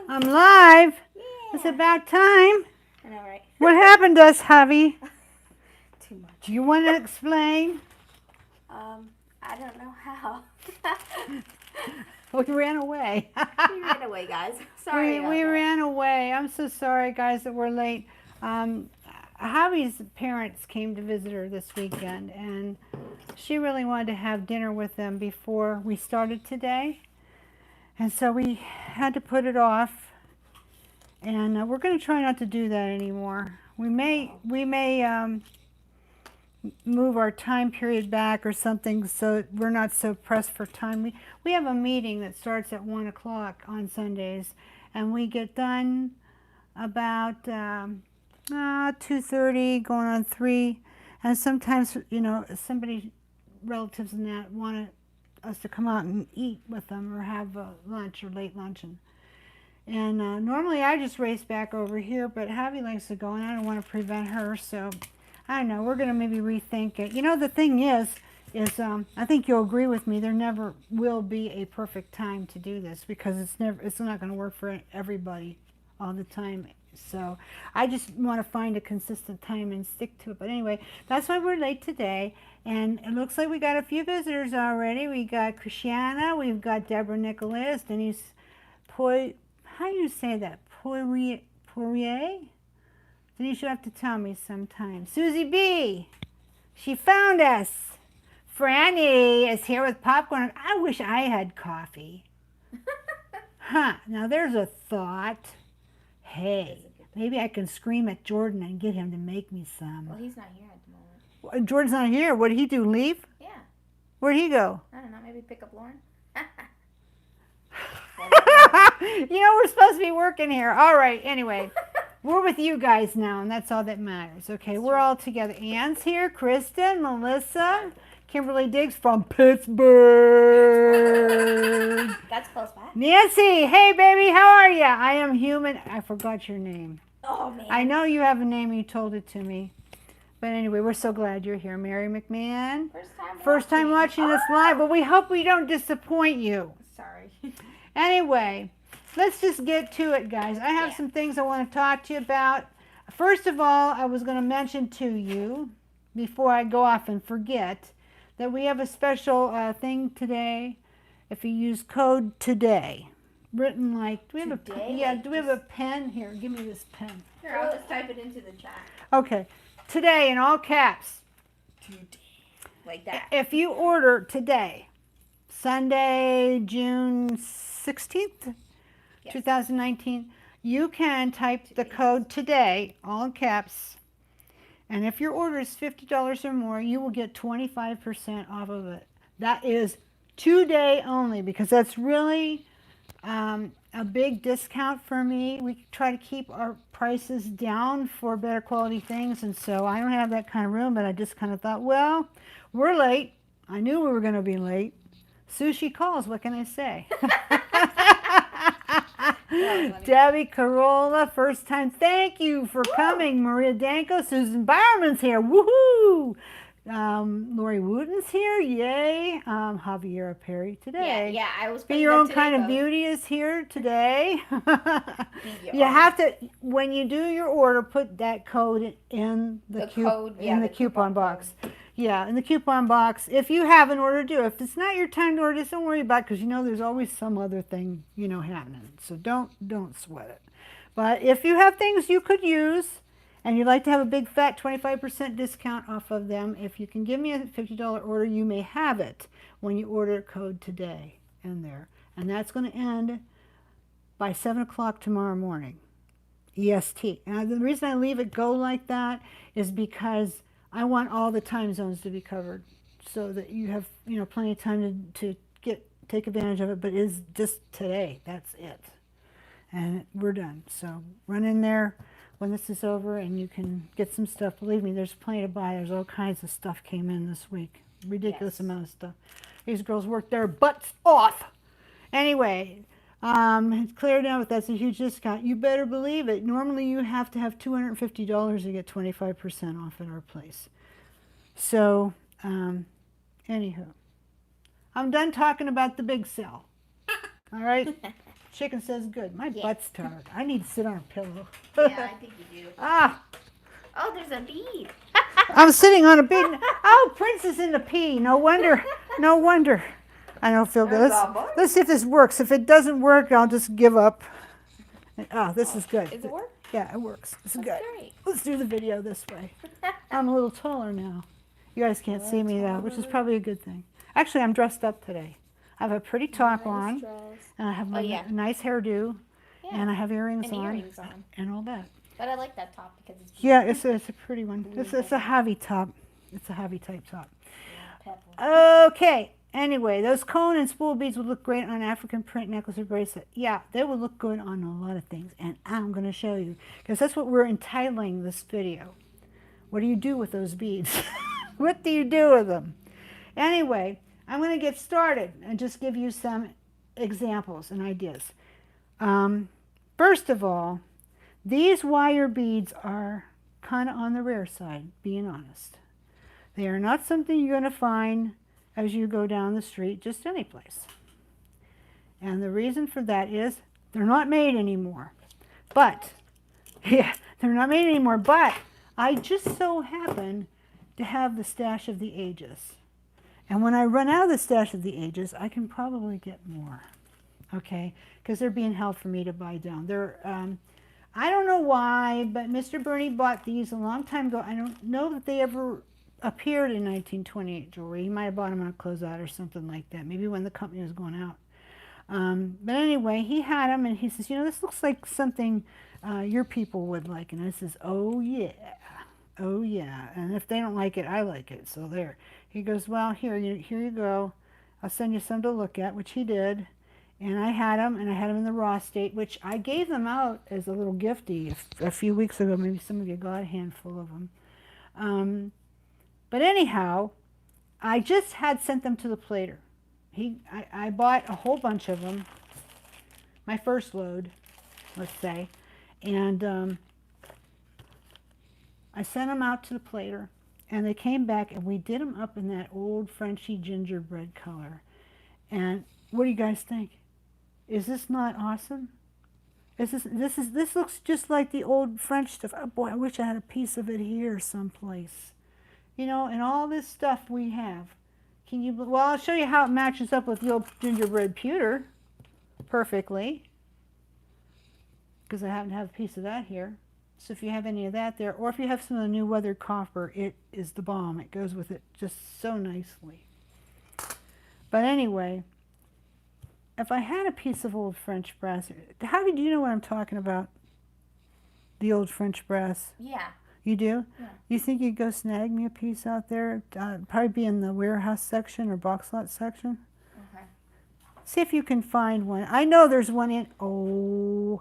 I'm live. Yeah. It's about time. I know, right? What happened to us, Javi? Too much. Do you want to explain? I don't know how. We ran away. We ran away, guys. Sorry about we that. ran away. I'm so sorry, guys, that we're late. Javi's parents came to visit her this weekend, and she really wanted to have dinner with them before we started today. And so we had to put it off, and we're going to try not to do that anymore. We may move our time period back or something so we're not so pressed for time. We have a meeting that starts at 1 o'clock on Sundays, and we get done about 2:30, going on 3. And sometimes, somebody, relatives and that, want us to come out and eat with them or have lunch or late luncheon. And normally I just race back over here, but Javi likes to go, and I don't want to prevent her, so I don't know. We're going to maybe rethink it. The thing is I think you'll agree with me. There never will be a perfect time to do this because it's not going to work for everybody all the time. So I just want to find a consistent time and stick to it. But anyway, that's why we're late today. And it looks like we got a few visitors already. We got Christiana. We've got Deborah Nicholas. Denise Poy. How do you say that? Poirier? Denise, you have to tell me sometime. Susie B. She found us. Franny is here with popcorn. I wish I had coffee. Huh. Now there's a thought. Hey, maybe I can scream at Jordan and get him to make me some. Well, he's not here at the moment. Jordan's not here. What did he do? Leave? Yeah. Where'd he go? I don't know. Maybe pick up Lauren. We're supposed to be working here. All right. Anyway, we're with you guys now, and that's all that matters. Okay, we're all together. Ann's here. Kristen, Melissa, Kimberly Diggs from Pittsburgh. That's close by. Nancy, hey baby, how are you? I am human. I forgot your name. Oh, man. I know you have a name. You told it to me. But anyway, we're so glad you're here. Mary McMahon. First time watching this live, but we hope we don't disappoint you. Sorry. Anyway, let's just get to it, guys. I have some things I want to talk to you about. First of all, I was going to mention to you, before I go off and forget, that we have a special thing today. If you use code TODAY, written like, do we have a pen? Here, give me this pen. Here, I'll just type it into the chat. Okay, today in all caps. Today. Like that. If you order today, Sunday, June 16th, 2019, you can type the code TODAY, all in caps, and if your order is $50 or more, you will get 25% off of it. That is today only, because that's really a big discount for me. We try to keep our prices down for better quality things, and so I don't have that kind of room, but I just kind of thought, well, we're late. I knew we were going to be late. Sushi calls, what can I say? Debbie Carolla, first time, thank you for coming. Maria Danko, Susan Bowerman's here, woohoo! Lori Wooten's here, yay! Javiera Perry today. Yeah, I was. Be Your Own Kind of Beauty is here today. You have to, when you do your order, put that code in the coupon box. Yeah, in the coupon box. If you have an order, do it. If it's not your time to order, just don't worry about it, because there's always some other thing happening. So don't sweat it. But if you have things you could use, and you'd like to have a big fat 25% discount off of them, if you can give me a $50 order, you may have it when you order code TODAY in there. And that's going to end by 7 o'clock tomorrow morning, EST. And the reason I leave it go like that is because I want all the time zones to be covered so that you have plenty of time to take advantage of it. But it's just today. That's it. And we're done. So run in there when this is over and you can get some stuff. Believe me, there's plenty to buy. There's all kinds of stuff came in this week. Ridiculous amount of stuff. These girls worked their butts off. Anyway, it's cleared out, but that's a huge discount. You better believe it. Normally you have to have $250 to get 25% off at our place. So, anywho, I'm done talking about the big sale. All right? Chicken says good. My Yeah. butt's tired. I need to sit on a pillow. Yeah, I think you do. Ah, Oh, there's a bead. I'm sitting on a big. Oh, Prince is in the pea. No wonder. No wonder. I don't feel good. Let's see if this works. If it doesn't work, I'll just give up. Oh, this is good. Does it work? Yeah, it works. This is That's good. great. Let's do the video this way. I'm a little taller now. You guys can't see me though, which is probably a good thing. Actually, I'm dressed up today. I have a pretty top on, and I have my nice hairdo, and I have earrings on, and all that. But I like that top because it's Yeah, it's a pretty one. It's a heavy top. It's a heavy type top. Okay. Anyway, those cone and spool beads would look great on an African print necklace or bracelet. Yeah, they would look good on a lot of things, and I'm going to show you because that's what we're entitling this video. What do you do with those beads? What do you do with them? Anyway, I'm going to get started and just give you some examples and ideas. First of all, these wire beads are kind of on the rare side, being honest. They are not something you're going to find as you go down the street, just any place. And the reason for that is they're not made anymore. But, yeah, they're not made anymore, but I just so happen to have the stash of the ages. And when I run out of the stash of the ages, I can probably get more, okay? Because they're being held for me to buy down. They're, I don't know why, but Mr. Bernie bought these a long time ago. I don't know that they ever appeared in 1928 jewelry. He might have bought them on a closeout or something like that, maybe when the company was going out. But anyway, he had them, and he says, you know, this looks like something your people would like. And I says, oh, yeah. Oh, yeah. And if they don't like it, I like it. So there. He goes, well, here you go. I'll send you some to look at, which he did. And I had them, and I had them in the raw state, which I gave them out as a little gifty a few weeks ago. Maybe some of you got a handful of them. But anyhow, I just had sent them to the plater. I bought a whole bunch of them, my first load, let's say, and I sent them out to the plater, and they came back, and we did them up in that old Frenchy gingerbread color. And what do you guys think? Is this not awesome? This looks just like the old French stuff. Oh boy, I wish I had a piece of it here someplace. You know, and all this stuff we have. Can you? Well, I'll show you how it matches up with the old gingerbread pewter perfectly. Because I happen to have a piece of that here. So if you have any of that there, or if you have some of the new weathered copper, it is the bomb. It goes with it just so nicely. But anyway, if I had a piece of old French brass, how did you know what I'm talking about? The old French brass? Yeah. You do? Yeah. You think you'd go snag me a piece out there? Probably be in the warehouse section or box lot section. Okay. See if you can find one. I know there's one in, oh,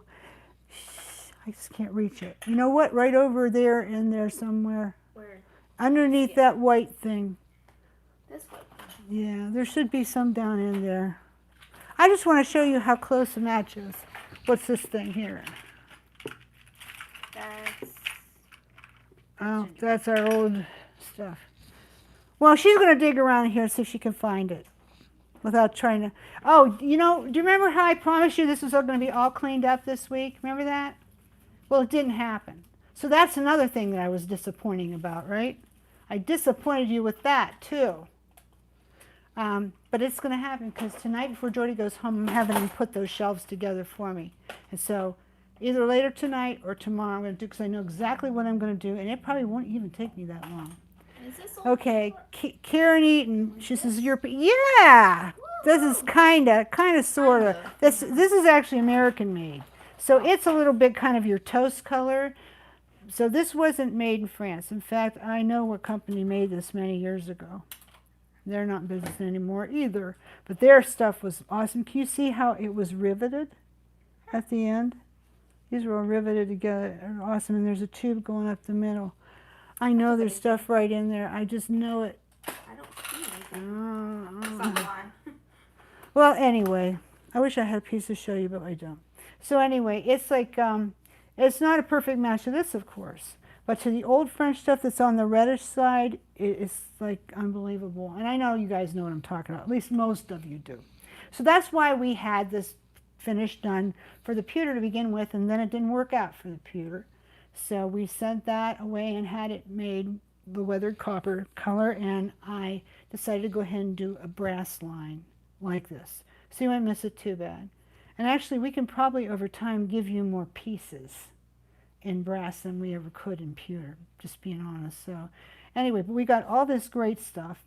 I just can't reach it. You know what? Right over there in there somewhere. Where? Underneath that white thing. This one. Yeah, there should be some down in there. I just want to show you how close it matches. What's this thing here? Oh, that's our old stuff. Well, she's going to dig around here and see if she can find it without trying to. Oh, you know, do you remember how I promised you this was going to be all cleaned up this week? Remember that? Well, it didn't happen. So that's another thing that I was disappointing about, right? I disappointed you with that, too. But it's going to happen because tonight before Jody goes home, I'm having him put those shelves together for me. And so either later tonight or tomorrow I'm going to do, because I know exactly what I'm going to do, and it probably won't even take me that long. Is this Okay, Karen Eaton, she says, yeah, this is kind of, sort of. This is actually American made. So it's a little bit kind of your toast color. So this wasn't made in France. In fact, I know what company made this many years ago. They're not in business anymore either. But their stuff was awesome. Can you see how it was riveted at the end? These were all riveted together. They're awesome. And there's a tube going up the middle. I know there's stuff right in there. I just know it. I don't see anything. Well, anyway, I wish I had a piece to show you, but I don't. So anyway, it's like, it's not a perfect match to this, of course. But to the old French stuff that's on the reddish side, it's like unbelievable. And I know you guys know what I'm talking about. At least most of you do. So that's why we had this finish done for the pewter to begin with, and then it didn't work out for the pewter. So we sent that away and had it made the weathered copper color, and I decided to go ahead and do a brass line like this. So you won't miss it too bad. And actually, we can probably over time give you more pieces in brass than we ever could in pewter, just being honest. So anyway, but we got all this great stuff.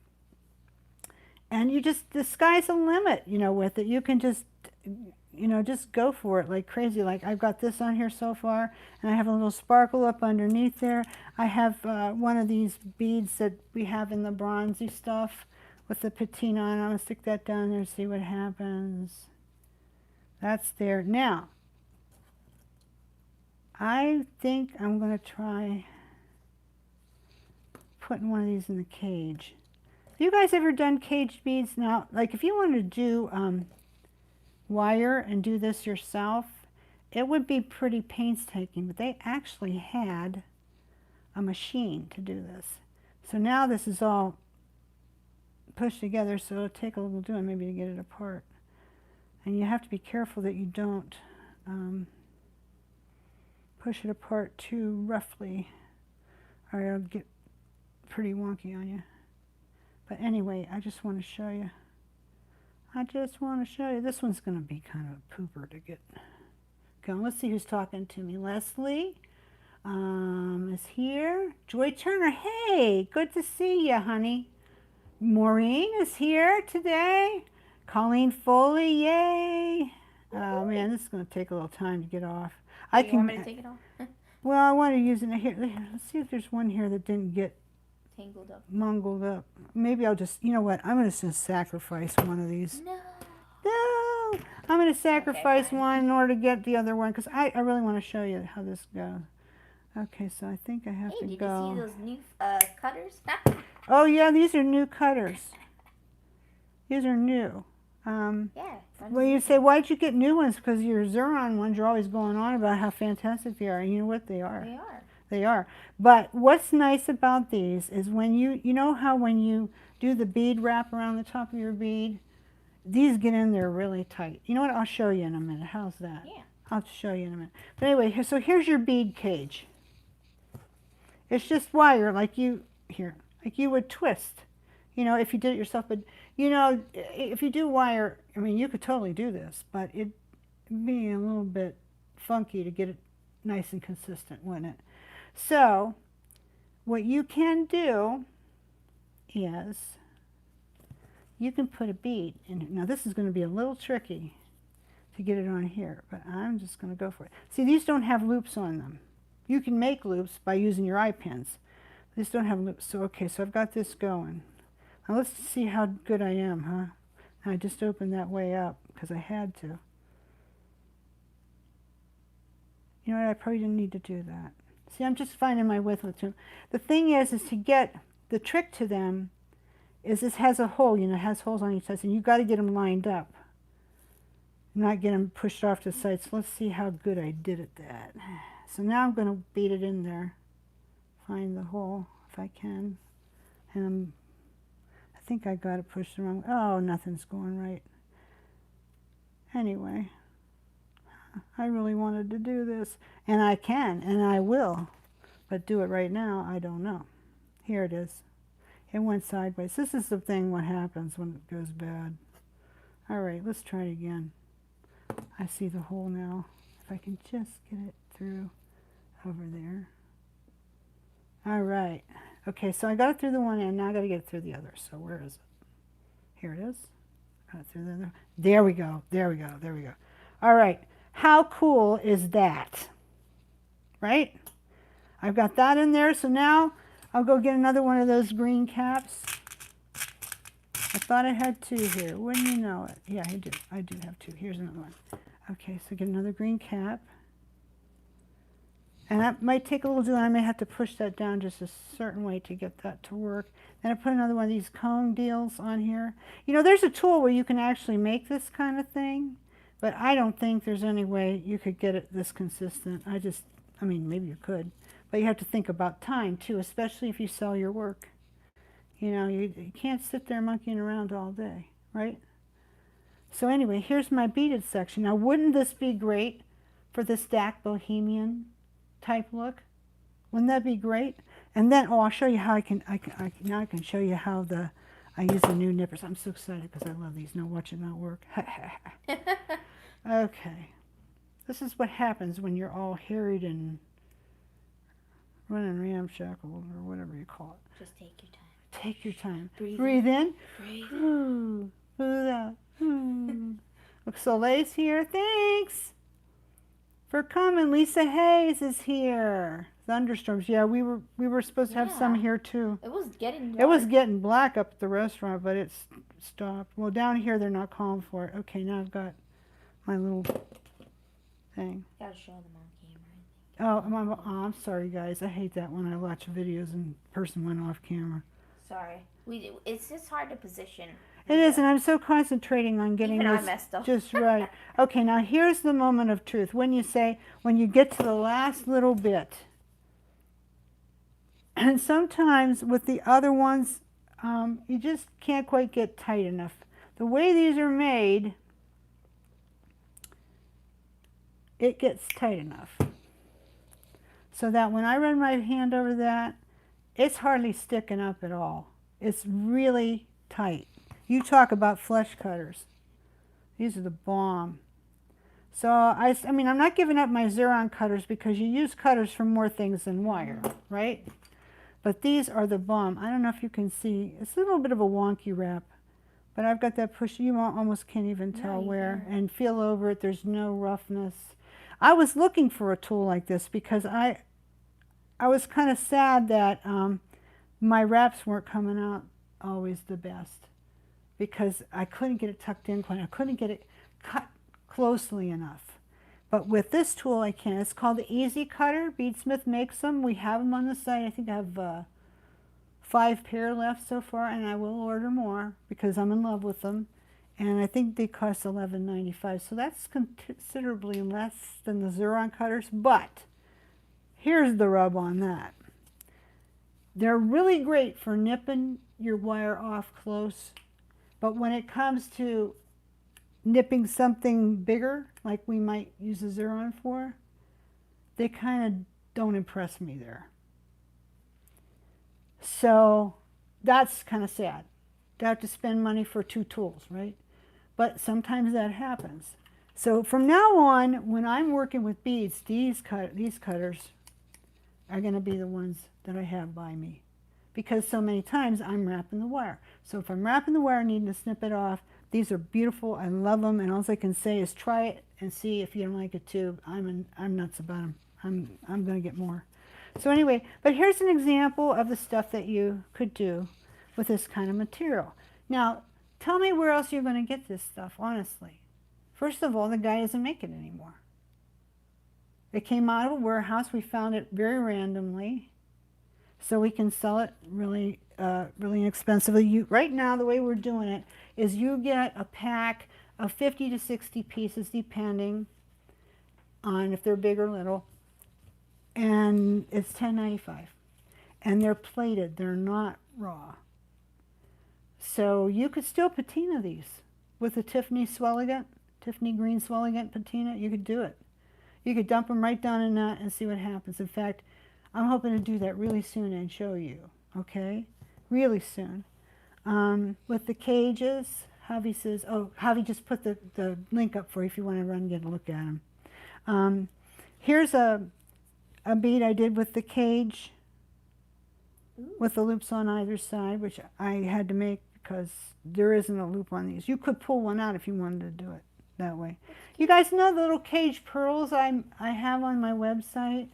And you just, the sky's the limit, you know, with it. You can just, you know, just go for it like crazy. Like I've got this on here so far, and I have a little sparkle up underneath there. I have one of these beads that we have in the bronzy stuff with the patina on. I'm going to stick that down there and see what happens. That's there. Now, I think I'm going to try putting one of these in the cage. Have you guys ever done caged beads? Now, like if you want to do wire and do this yourself, it would be pretty painstaking, but they actually had a machine to do this. So now this is all pushed together, so it'll take a little doing maybe to get it apart. And you have to be careful that you don't push it apart too roughly, or it'll get pretty wonky on you. But anyway, I just want to show you. This one's going to be kind of a pooper to get going. Let's see who's talking to me. Leslie is here. Joy Turner, hey, good to see you, honey. Maureen is here today. Colleen Foley, yay. Oh man, this is going to take a little time to get off. You want me to take it off? Well, I want to use it here. Let's see if there's one here that didn't get Tangled up. mungled up. Maybe I'll just, you know what, I'm going to sacrifice one of these. No! I'm going to sacrifice one in order to get the other one, because I really want to show you how this goes. Okay, so I think I have to go. Did you see those new cutters? Oh yeah, these are new cutters. These are new. Yeah. Well, you say, why'd you get new ones? Because your Xuron ones, you're always going on about how fantastic they are. And you know what? They are. They are. They are. But what's nice about these is when you know how when you do the bead wrap around the top of your bead, these get in there really tight. You know what? I'll show you in a minute. How's that? Yeah. I'll show you in a minute. But anyway, so here's your bead cage. It's just wire like you would twist. You know, if you did it yourself, but you know, if you do wire, I mean, you could totally do this, but it'd be a little bit funky to get it nice and consistent, wouldn't it? So, what you can do is you can put a bead in. Now, this is going to be a little tricky to get it on here, but I'm just going to go for it. See, these don't have loops on them. You can make loops by using your eye pins. These don't have loops. So, okay, so I've got this going. Now let's see how good I am, huh? And I just opened that way up because I had to. You know what? I probably didn't need to do that. See, I'm just finding my width with them. The thing is to get the trick to them is this has a hole, you know, it has holes on each side, and you've got to get them lined up, not get them pushed off to the side. So let's see how good I did at that. So now I'm going to beat it in there, find the hole if I can, and I think I got it pushed the wrong way. Oh, nothing's going right. Anyway, I really wanted to do this, and I can, and I will, but do it right now, I don't know. Here it is. It went sideways. This is the thing, what happens when it goes bad. All right, let's try it again. I see the hole now. If I can just get it through over there. All right. Okay, so I got it through the one end. Now I got to get it through the other. So where is it? Here it is. Got it through the other. There we go. There we go. There we go. All right. How cool is that? Right? I've got that in there. So now I'll go get another one of those green caps. I thought I had two here. Wouldn't you know it? Yeah, I do. I do have two. Here's another one. Okay, so get another green cap. And that might take a little doing. I may have to push that down just a certain way to get that to work. Then I put another one of these cone deals on here. You know, there's a tool where you can actually make this kind of thing, but I don't think there's any way you could get it this consistent. I mean, maybe you could, but you have to think about time too, especially if you sell your work. You know, you can't sit there monkeying around all day, right? So anyway, here's my beaded section. Now, wouldn't this be great for the stacked bohemian type look? Wouldn't that be great? And then, oh, I'll show you how now I can show you how I use the new nippers. I'm so excited because I love these. Now watch it not work. Okay. This is what happens when you're all harried and running ramshackle or whatever you call it. Just take your time. Take your time. Breathe in. Breathe. Ooh. Breathe out. Look, Soleil's here. Thanks for coming. Lisa Hayes is here. Thunderstorms. Yeah, we were supposed to have some here too. It was getting dark. It was getting black up at the restaurant, but it's stopped. Well, down here they're not calling for it. Okay, now I've got my little thing. Gotta show them on camera. Oh, I'm sorry, guys. I hate that when I watch videos and the person went off camera. Sorry. It's just hard to position. It is, and I'm so concentrating on getting Even this I messed up. just right. Okay, now here's the moment of truth. When you get to the last little bit, and sometimes with the other ones, you just can't quite get tight enough. The way these are made, it gets tight enough. So that when I run my hand over that, it's hardly sticking up at all. It's really tight. You talk about flesh cutters. These are the bomb. So I mean, I'm not giving up my Xeron cutters because you use cutters for more things than wire, right? But these are the bomb. I don't know if you can see. It's a little bit of a wonky wrap, but I've got that push. You almost can't even tell where. And feel over it. There's no roughness. I was looking for a tool like this because I was kind of sad that my wraps weren't coming out always the best because I couldn't get it tucked in quite. I couldn't get it cut closely enough. But with this tool I can. It's called the Easy Cutter. Beadsmith makes them. We have them on the site. I think I have 5 pair left so far, and I will order more because I'm in love with them. And I think they cost $11.95, so that's considerably less than the Xeron cutters. But here's the rub on that. They're really great for nipping your wire off close, but when it comes to nipping something bigger, like we might use a Xeron for, they kind of don't impress me there. So that's kind of sad. To have to spend money for 2 tools, right? But sometimes that happens. So from now on, when I'm working with beads, these cutters are going to be the ones that I have by me, because so many times I'm wrapping the wire. So if I'm wrapping the wire needing to snip it off, these are beautiful. I love them, and all I can say is try it and see if you don't like it too. I'm nuts about them. I'm going to get more. So anyway, but here's an example of the stuff that you could do with this kind of material. Now, tell me where else you're going to get this stuff, honestly. First of all, the guy doesn't make it anymore. It came out of a warehouse. We found it very randomly, so we can sell it really, really inexpensively. Right now, the way we're doing it is you get a pack of 50 to 60 pieces, depending on if they're big or little, and it's $10.95. And they're plated. They're not raw. So you could still patina these with a Tiffany green Swelligant patina. You could do it. You could dump them right down in that and see what happens. In fact, I'm hoping to do that really soon and show you, okay? Really soon. With the cages, Javi says, oh, Javi just put the link up for you if you want to run and get a look at them. Here's a bead I did with the cage with the loops on either side, which I had to make because there isn't a loop on these. You could pull one out if you wanted to do it that way. You guys know the little cage pearls I have on my website?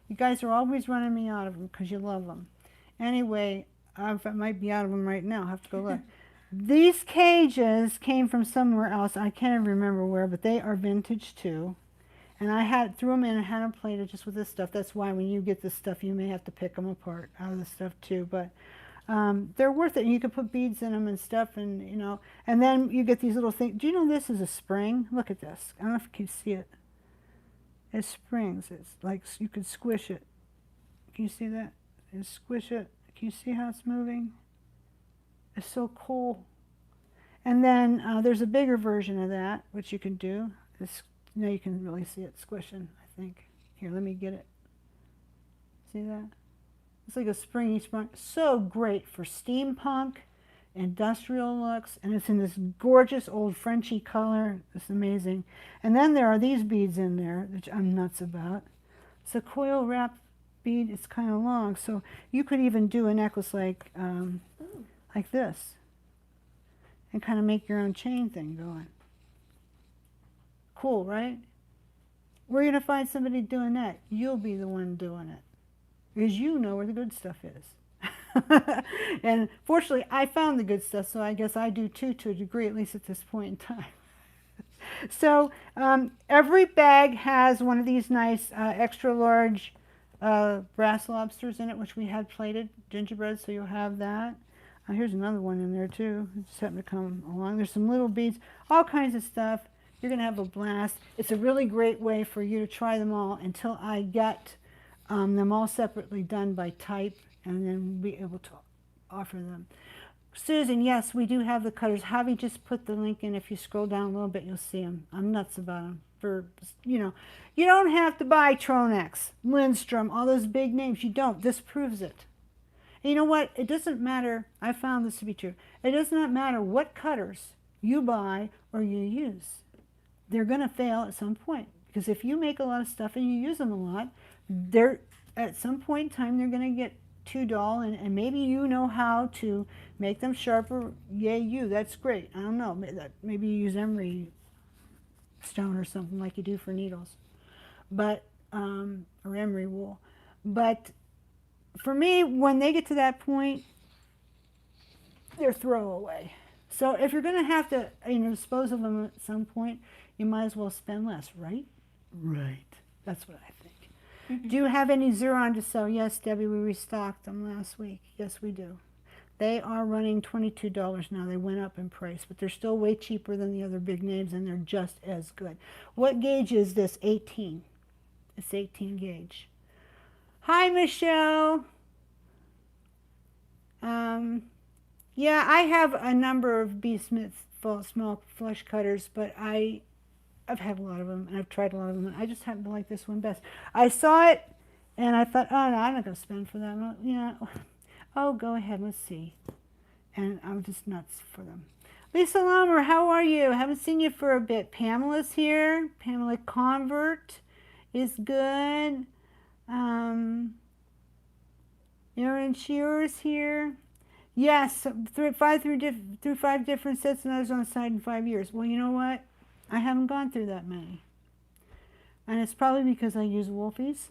You guys are always running me out of them because you love them. Anyway, I might be out of them right now. I'll have to go look. These cages came from somewhere else. I can't even remember where, but they are vintage too. And I threw them in and had them plated just with this stuff. That's why when you get this stuff, you may have to pick them apart out of the stuff too. But they're worth it. And you can put beads in them and stuff, and you know. And then you get these little things. Do you know this is a spring? Look at this. I don't know if you can see it. It springs. It's like you could squish it. Can you see that? And squish it. Can you see how it's moving? It's so cool. And then there's a bigger version of that, which you can do. Now you can really see it squishing, I think. Here, let me get it. See that? It's like a springy sprung. So great for steampunk, industrial looks, and it's in this gorgeous old Frenchy color. It's amazing. And then there are these beads in there, which I'm nuts about. It's a coil wrap bead. It's kind of long, so you could even do a necklace like this, and kind of make your own chain thing going. Cool, right? Where are you going to find somebody doing that? You'll be the one doing it, because you know where the good stuff is. And fortunately, I found the good stuff, so I guess I do too, to a degree, at least at this point in time. So every bag has one of these nice extra large brass lobsters in it, which we had plated gingerbread, so you'll have that. Here's another one in there too. Just happened to come along. There's some little beads, all kinds of stuff. You're going to have a blast. It's a really great way for you to try them all until I get them all separately done by type, and then be able to offer them. Susan, yes, we do have the cutters. Javi just put the link in. If you scroll down a little bit, you'll see them. I'm nuts about them. For, you don't have to buy Tronex, Lindstrom, all those big names. You don't. This proves it. And you know what? It doesn't matter. I found this to be true. It does not matter what cutters you buy or you use. They're going to fail at some point. Because if you make a lot of stuff and you use them a lot, at some point in time, they're going to get too dull, and maybe you know how to make them sharper. Yay you, that's great. I don't know, maybe you use emery stone or something like you do for needles, but or emery wool. But for me, when they get to that point, they're throwaway. So if you're going to have to dispose of them at some point, you might as well spend less, right? Right. That's what I think. Do you have any Xeron to sell? Yes, Debbie, we restocked them last week. Yes, we do. They are running $22 now. They went up in price, but they're still way cheaper than the other big names, and they're just as good. What gauge is this? 18. It's 18 gauge. Hi, Michelle. Yeah, I have a number of B. Smith small flush cutters, but I've had a lot of them, and I've tried a lot of them, and I just happen to like this one best. I saw it, and I thought, oh, no, I'm not going to spend for that. Oh, go ahead, let's see. And I'm just nuts for them. Lisa Lomer, how are you? Haven't seen you for a bit. Pamela's here. Pamela Convert is good. Erin Shearer's here. Yes, through five different sets, and I was on the site in 5 years. Well, you know what? I haven't gone through that many. And it's probably because I use Wolfies,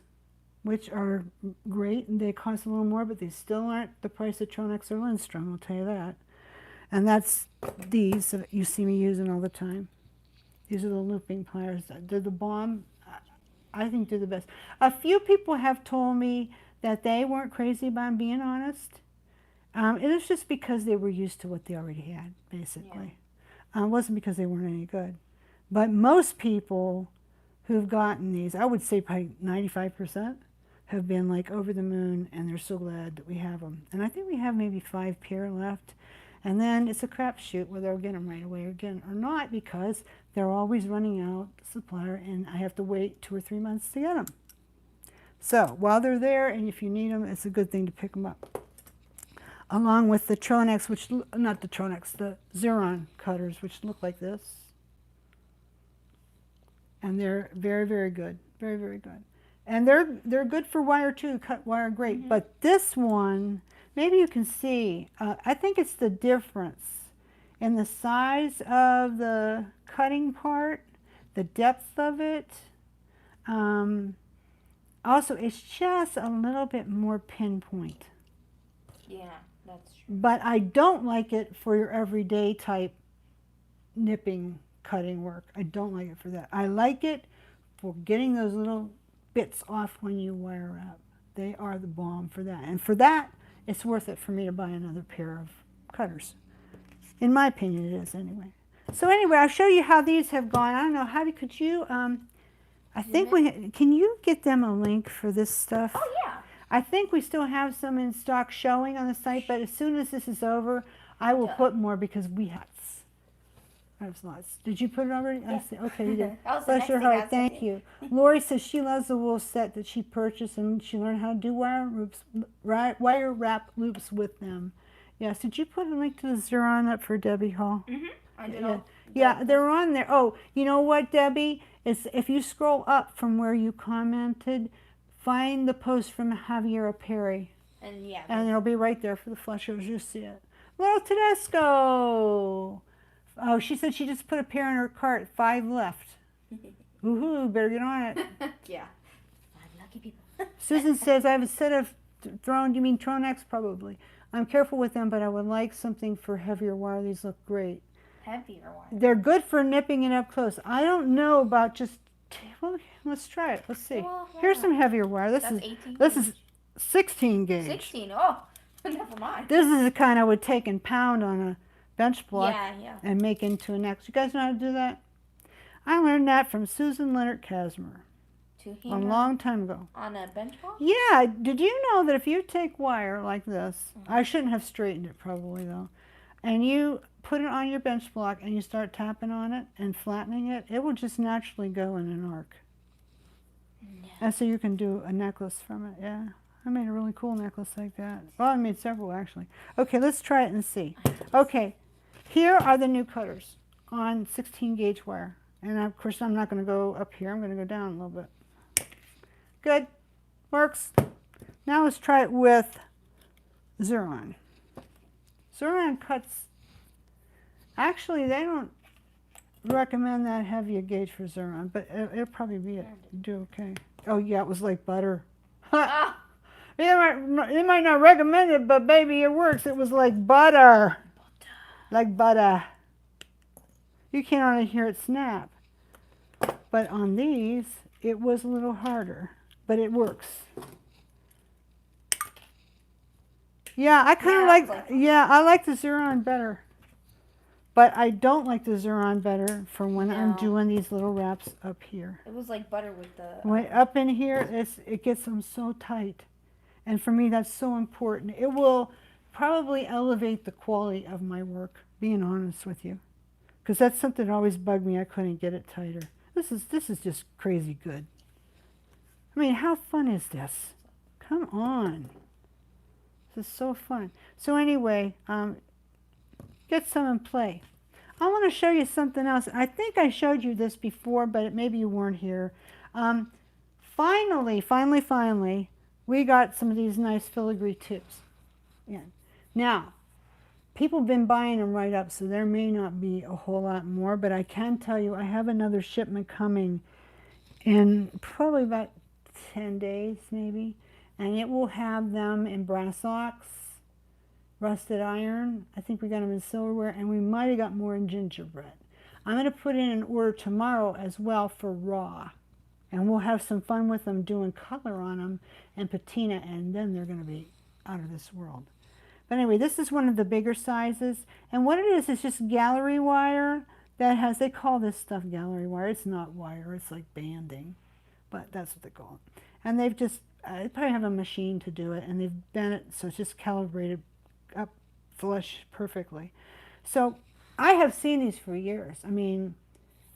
which are great, and they cost a little more, but they still aren't the price of Tronex or Lindstrom, I'll tell you that. And that's these that you see me using all the time. These are the looping pliers. They're the bomb. I think they're the best. A few people have told me that they weren't crazy about them, being honest. It was just because they were used to what they already had, basically. Yeah. It wasn't because they weren't any good. But most people who've gotten these, I would say probably 95%, have been like over the moon, and they're so glad that we have them. And I think we have maybe 5 pair left. And then it's a crapshoot whether I'll get them right away again or not, because they're always running out, the supplier, and I have to wait 2 or 3 months to get them. So while they're there, and if you need them, it's a good thing to pick them up. Along with the Tronex, not the Tronex, the Xeron cutters, which look like this. And they're very, very good. Very, very good. And they're good for wire too, cut wire great. Mm-hmm. But this one, maybe you can see, I think it's the difference in the size of the cutting part, the depth of it. Also, it's just a little bit more pinpoint. Yeah, that's true. But I don't like it for your everyday type nipping cutting work. I don't like it for that. I like it for getting those little bits off when you wire up. They are the bomb for that. And for that, it's worth it for me to buy another pair of cutters. In my opinion, it is anyway. So anyway, I'll show you how these have gone. I don't know, Heidi, could you, I think can you get them a link for this stuff? Oh, yeah. I think we still have some in stock showing on the site, but as soon as this is over, I will put more, because we have I have lots. Did you put it already? Yeah. I see. Okay, you did. That was the Bless next your thing I heart. was Thank thinking. you. Lori says she loves the wool set that she purchased, and she learned how to do wire wrap loops with them. Yes. Did you put a link to the Xeron up for Debbie Hall? I did Yeah. all. Yeah, they're on there. Oh, you know what, Debbie? It's if you scroll up from where you commented, find the post from Javiera Perry. And yeah. And it'll be right there for the flushers. You'll see it. Little Tedesco. Oh, she said she just put a pair in her cart. 5 left. Woohoo, better get on it. Yeah. 5 lucky people. Susan says, I have a set of you mean Tronex? Probably. I'm careful with them, but I would like something for heavier wire. These look great. Heavier wire. They're good for nipping it up close. I don't know about just, well, let's try it. Let's see. Well, yeah. Here's some heavier wire. That's 18 This gauge. is 16 gauge. 16. Oh, never mind. This is the kind I would take and pound on a bench block Yeah. and make into a neck. You guys know how to do that? I learned that from Susan Leonard Casimir a long time ago. On a bench block? Yeah. Did you know that if you take wire like this, I shouldn't have straightened it probably though, and you put it on your bench block and you start tapping on it and flattening it, it will just naturally go in an arc. No. And so you can do a necklace from it, yeah. I made a really cool necklace like that. Well, I made several actually. Okay, let's try it and see. Okay, here are the new cutters on 16 gauge wire. And of course I'm not going to go up here, I'm going to go down a little bit. Good, works. Now let's try it with Xeron. Xeron cuts, actually they don't recommend that heavy a gauge for Xeron, but it'll probably be do okay. Oh yeah, it was like butter. Ah. They might not recommend it, but baby, it works. It was like butter. Like butter. You can't hardly hear it snap. But on these, it was a little harder, but it works. Yeah, I kind of I like the Xeron better. But I don't like the Xeron better for when I'm doing these little wraps up here. It was like butter with the... When up in here, it gets them so tight. And for me, that's so important. It will probably elevate the quality of my work, being honest with you. Because that's something that always bugged me. I couldn't get it tighter. This is just crazy good. I mean, how fun is this? Come on. This is so fun. So anyway, get some and play. I want to show you something else. I think I showed you this before, but maybe you weren't here. Finally, we got some of these nice filigree tubes. Yeah. Now, people have been buying them right up, so there may not be a whole lot more, but I can tell you I have another shipment coming in probably about 10 days maybe, and it will have them in brass ox, rusted iron. I think we got them in silverware, and we might have got more in gingerbread. I'm going to put in an order tomorrow as well for raw, and we'll have some fun with them doing color on them and patina, and then they're going to be out of this world. But anyway, this is one of the bigger sizes, and what it is just gallery wire that has, they call this stuff gallery wire. It's not wire, it's like banding, but that's what they call it. And they've just, they probably have a machine to do it, and they've bent it so it's just calibrated up flush perfectly. So I have seen these for years. I mean,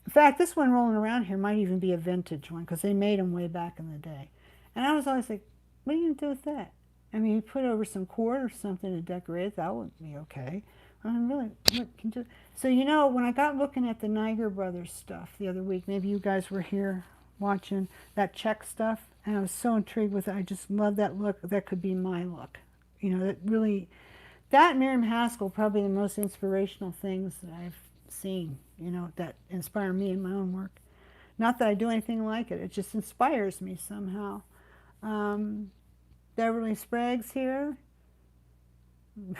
in fact, this one rolling around here might even be a vintage one because they made them way back in the day. And I was always like, what are you going to do with that? I mean, you put over some cord or something to decorate it, that would be okay. I mean, really, what can you do? So, you know, when I got looking at the Niger Brothers stuff the other week, maybe you guys were here watching that Czech stuff, and I was so intrigued with it. I just love that look. That could be my look. You know, that really, that Miriam Haskell, probably the most inspirational things that I've seen, you know, that inspire me in my own work. Not that I do anything like it. It just inspires me somehow. Beverly Sprague's here.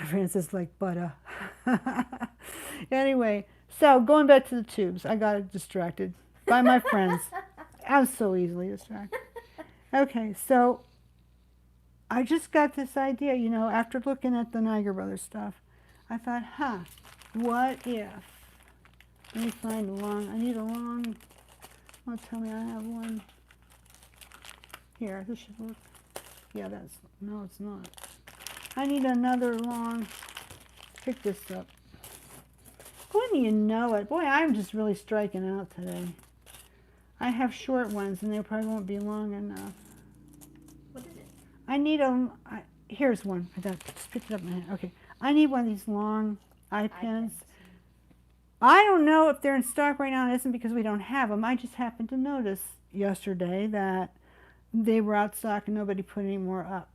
Francis like butter. Anyway, so going back to the tubes, I got distracted by my friends. I'm so easily distracted. Okay, so I just got this idea, you know, after looking at the Niger Brothers stuff. I thought, what if? Let me find a long, I need a long, well, tell me I have one. Here, this should work. Yeah, that's, no, it's not. I need another long, pick this up. Wouldn't Wouldn't you know it? Boy, I'm just really striking out today. I have short ones, and they probably won't be long enough. What is it? I need them. Here's one. I just picked it up in my hand. Okay. I need one of these long eye pins. I don't know if they're in stock right now. It isn't because we don't have them. I just happened to notice yesterday that they were out of stock and nobody put any more up.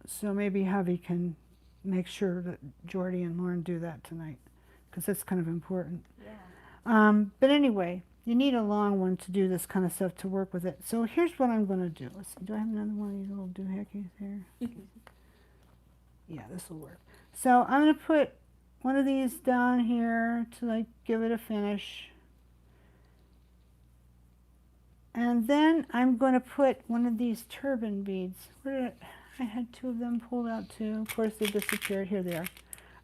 So maybe Javi can make sure that Jordy and Lauren do that tonight, because that's kind of important. Yeah. But anyway, you need a long one to do this kind of stuff to work with it. So here's what I'm going to do. Let's see, do I have another one of these little doohickeys here? Yeah, this will work. So I'm going to put one of these down here to like give it a finish. And then I'm going to put one of these turban beads. Where did I had two of them pulled out too. Of course they disappeared. Here they are.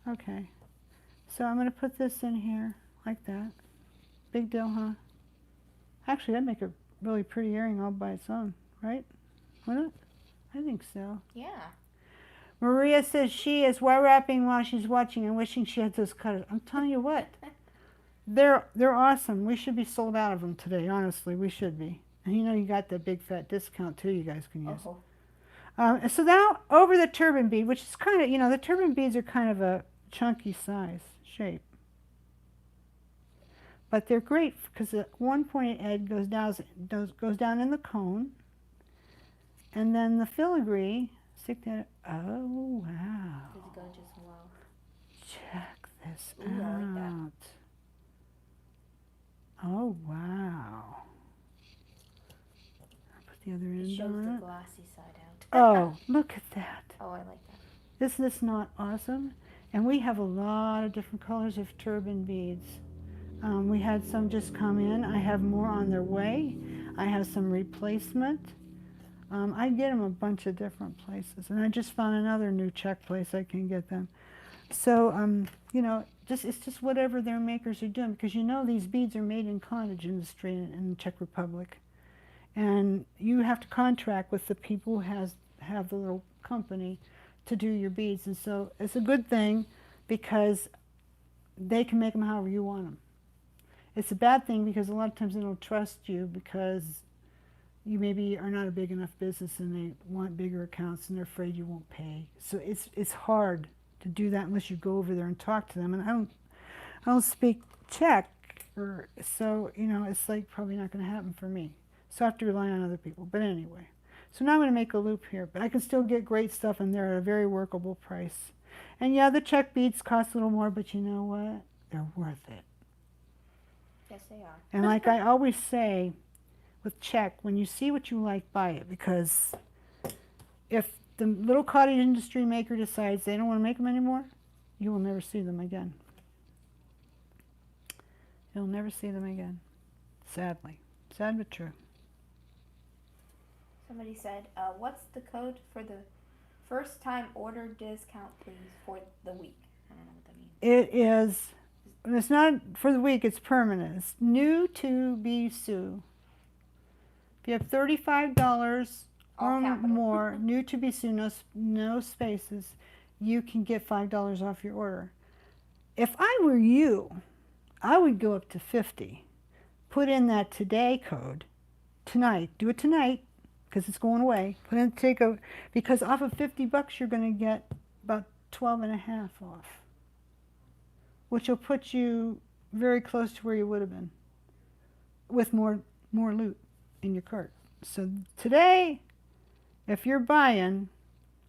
Okay. So I'm going to put this in here like that. Big deal, huh? Actually, that'd make a really pretty earring all by its own, right? Wouldn't it? I think so. Yeah. Maria says she is wire wrapping while she's watching and wishing she had those cutters. I'm telling you what, they're awesome. We should be sold out of them today. Honestly, we should be. And you know you got the big fat discount too. You guys can use. So now over the turban bead, which is kind of, you know, the turban beads are kind of a chunky size shape, but they're great because the one pointed edge goes down in the cone, and then the filigree. Stick that. Oh wow! This is gorgeous. Wow. Check this Ooh, out. I like that. Oh wow! I'll put the other end It shows on the it. glassy side out. Oh, look at that! Oh, I like that. Isn't this not awesome? And we have a lot of different colors of turban beads. We had some just come in. I have more on their way. I have some replacement. I get them a bunch of different places, and I just found another new Czech place I can get them. So, you know, it's just whatever their makers are doing, because you know these beads are made in cottage industry in the Czech Republic, and you have to contract with the people who have the little company to do your beads, and so it's a good thing because they can make them however you want them. It's a bad thing because a lot of times they don't trust you because you maybe are not a big enough business and they want bigger accounts and they're afraid you won't pay. So it's hard to do that unless you go over there and talk to them. And I don't speak Czech, so you know it's like probably not going to happen for me. So I have to rely on other people. But anyway, so now I'm going to make a loop here, but I can still get great stuff and they're at a very workable price. And yeah, the Czech beads cost a little more, but you know what? They're worth it. Yes, they are. And like I always say, with Czech, when you see what you like, buy it, because if the little cottage industry maker decides they don't want to make them anymore, you will never see them again. You'll never see them again, sadly. Sad but true. Somebody said, what's the code for the first time order discount, please, for the week? I don't know what that means. It is, it's not for the week, it's permanent. It's new to be Sue. If you have $35 or more, new to be Sue, no spaces, you can get $5 off your order. If I were you, I would go up to 50. Put in that today code tonight. Do it tonight because it's going away. Put in today code because off of $50 you're going to get about 12.5 off, which will put you very close to where you would have been with more loot in your cart. So today, if you're buying,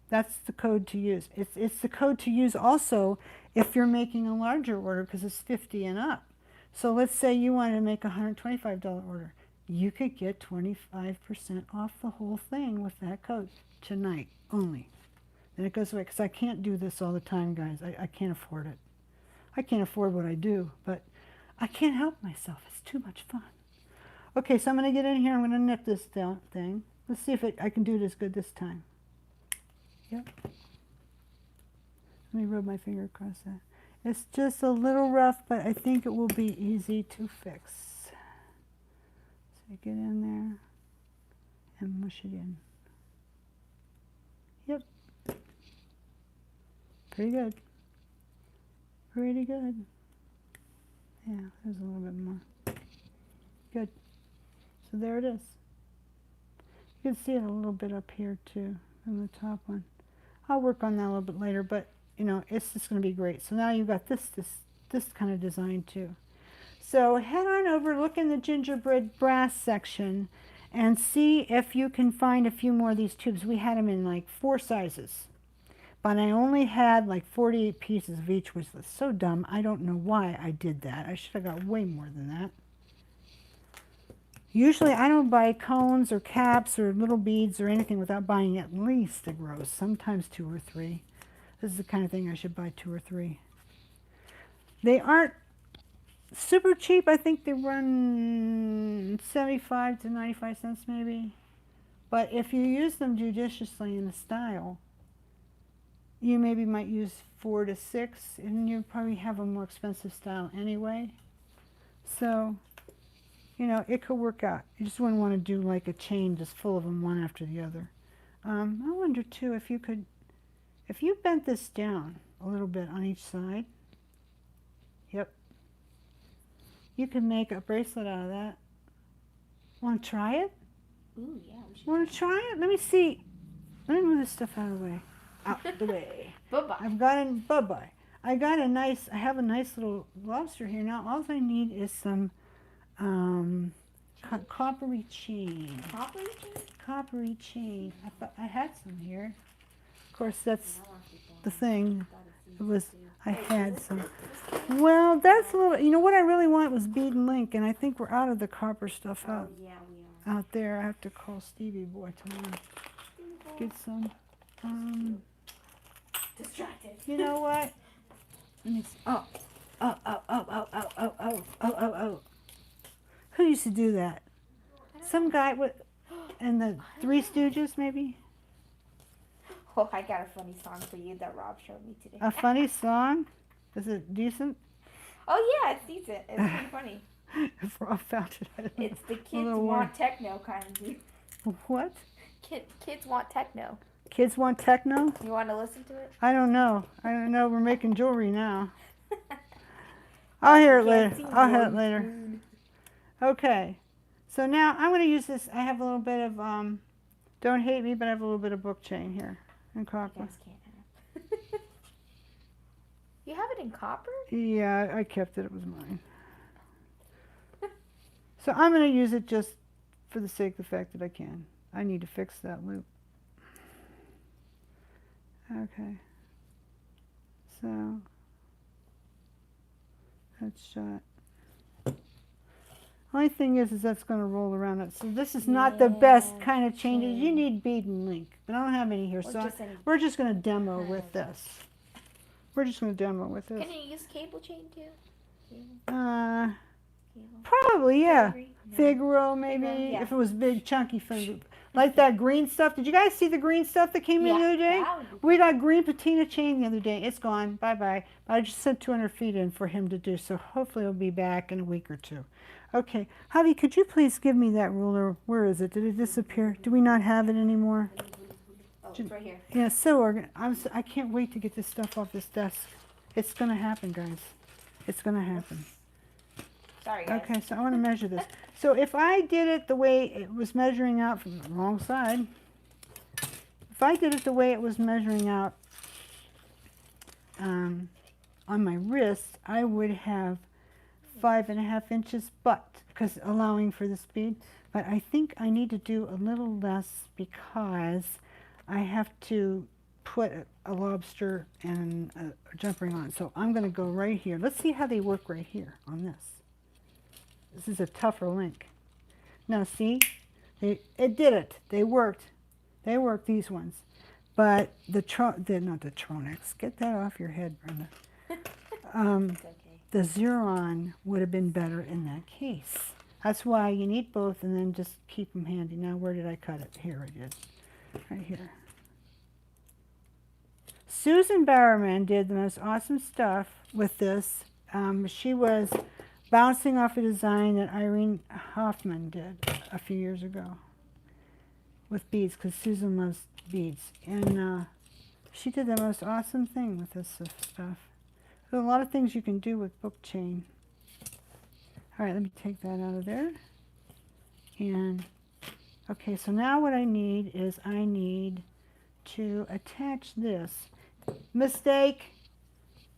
that's the code to use. It's the code to use also if you're making a larger order because it's 50 and up. So let's say you wanted to make a $125 order. You could get 25% off the whole thing with that code tonight only. Then it goes away because I can't do this all the time, guys. I can't afford it. I can't afford what I do, but I can't help myself. It's too much fun. Okay, so I'm going to get in here. I'm going to knit this down thing. Let's see if I can do it as good this time. Yep. Let me rub my finger across that. It's just a little rough, but I think it will be easy to fix. So get in there and mush it in. Yep. Pretty good. Pretty good. Yeah, there's a little bit more. Good. So there it is. You can see it a little bit up here too, on the top one. I'll work on that a little bit later, but you know, it's just going to be great. So now you've got this kind of design too. So head on over, look in the gingerbread brass section, and see if you can find a few more of these tubes. We had them in like 4 sizes, but I only had like 48 pieces of each, which was so dumb. I don't know why I did that. I should have got way more than that. Usually I don't buy cones or caps or little beads or anything without buying at least a gross, sometimes 2 or 3. This is the kind of thing I should buy 2 or 3. They aren't super cheap. I think they run 75 to 95 cents maybe. But if you use them judiciously in a style, you maybe might use 4 to 6, and you probably have a more expensive style anyway. So, you know, it could work out. You just wouldn't want to do like a chain just full of them one after the other. I wonder too if you could, if you bent this down a little bit on each side, yep, you can make a bracelet out of that. Want to try it? Ooh, yeah. We should. Want to try it? Let me see. Let me move this stuff out of the way. Out the way. Bye-bye. I've got a, bye-bye. I have a nice little lobster here. Now all I need is some coppery chain. Coppery chain? Coppery chain. I thought I had some here. Of course, that's the thing. It was, I had some. Well, that's a little, you know what I really want was bead and link, and I think we're out of the copper stuff Oh, out, yeah, we are. out there. I have to call Stevie Boy tomorrow. Get some. Distracted. You know what? Let me see. Oh. Who used to do that? Some guy with, and the Three Stooges maybe? Oh, I got a funny song for you that Rob showed me today. A funny song? Is it decent? Oh, yeah, it's decent. It's pretty funny. If Rob found it, I don't know. It's the kids little want techno kind of dude. What? Kids want techno. Kids want techno? You want to listen to it? I don't know. I don't know. We're making jewelry now. I'll hear it later. I'll hear it later. Okay. So now I'm going to use this. I have a little bit of, don't hate me, but I have a little bit of book chain here in You copper. guys can't have. You have it in copper? Yeah, I kept it. It was mine. So I'm going to use it just for the sake of the fact that I can. I need to fix that loop. Okay. So that's shot. Only thing is that's going to roll around it. So this is not the best kind of changes. You need bead and link, but I don't have any here. So we're just going to demo with this. We're just going to demo with this. Can you use cable chain too? Uh, probably, yeah. No. Figaro, maybe, Yeah. if it was big, chunky Figaro. Like that green stuff. Did you guys see the green stuff that came in the other day? We got green patina chain the other day. It's gone. Bye-bye. I just sent 200 feet in for him to do, so hopefully he'll be back in a week or 2. Okay. Javi, could you please give me that ruler? Where is it? Did it disappear? Do we not have it anymore? Oh, it's right here. Yeah, so I can't wait to get this stuff off this desk. It's going to happen, guys. It's going to happen. Sorry, guys. Okay, so I want to measure this. So if I did it the way it was measuring out from the wrong side, if I did it the way it was measuring out on my wrist, I would have 5.5 inches, but because allowing for the speed. But I think I need to do a little less because I have to put a lobster and a jump ring on. So I'm going to go right here. Let's see how they work right here on this. This is a tougher link. Now see, it did it. They worked. They worked, these ones. But not the Tronics. Get that off your head, Brenda. It's okay. The Xeron would have been better in that case. That's why you need both and then just keep them handy. Now where did I cut it? Here it is. Right here. Susan Bowerman did the most awesome stuff with this. She was bouncing off a design that Irene Hoffman did a few years ago with beads, because Susan loves beads. And she did the most awesome thing with this stuff. There's a lot of things you can do with book chain. All right, let me take that out of there. And, okay, so now what I need is I need to attach this. Mistake.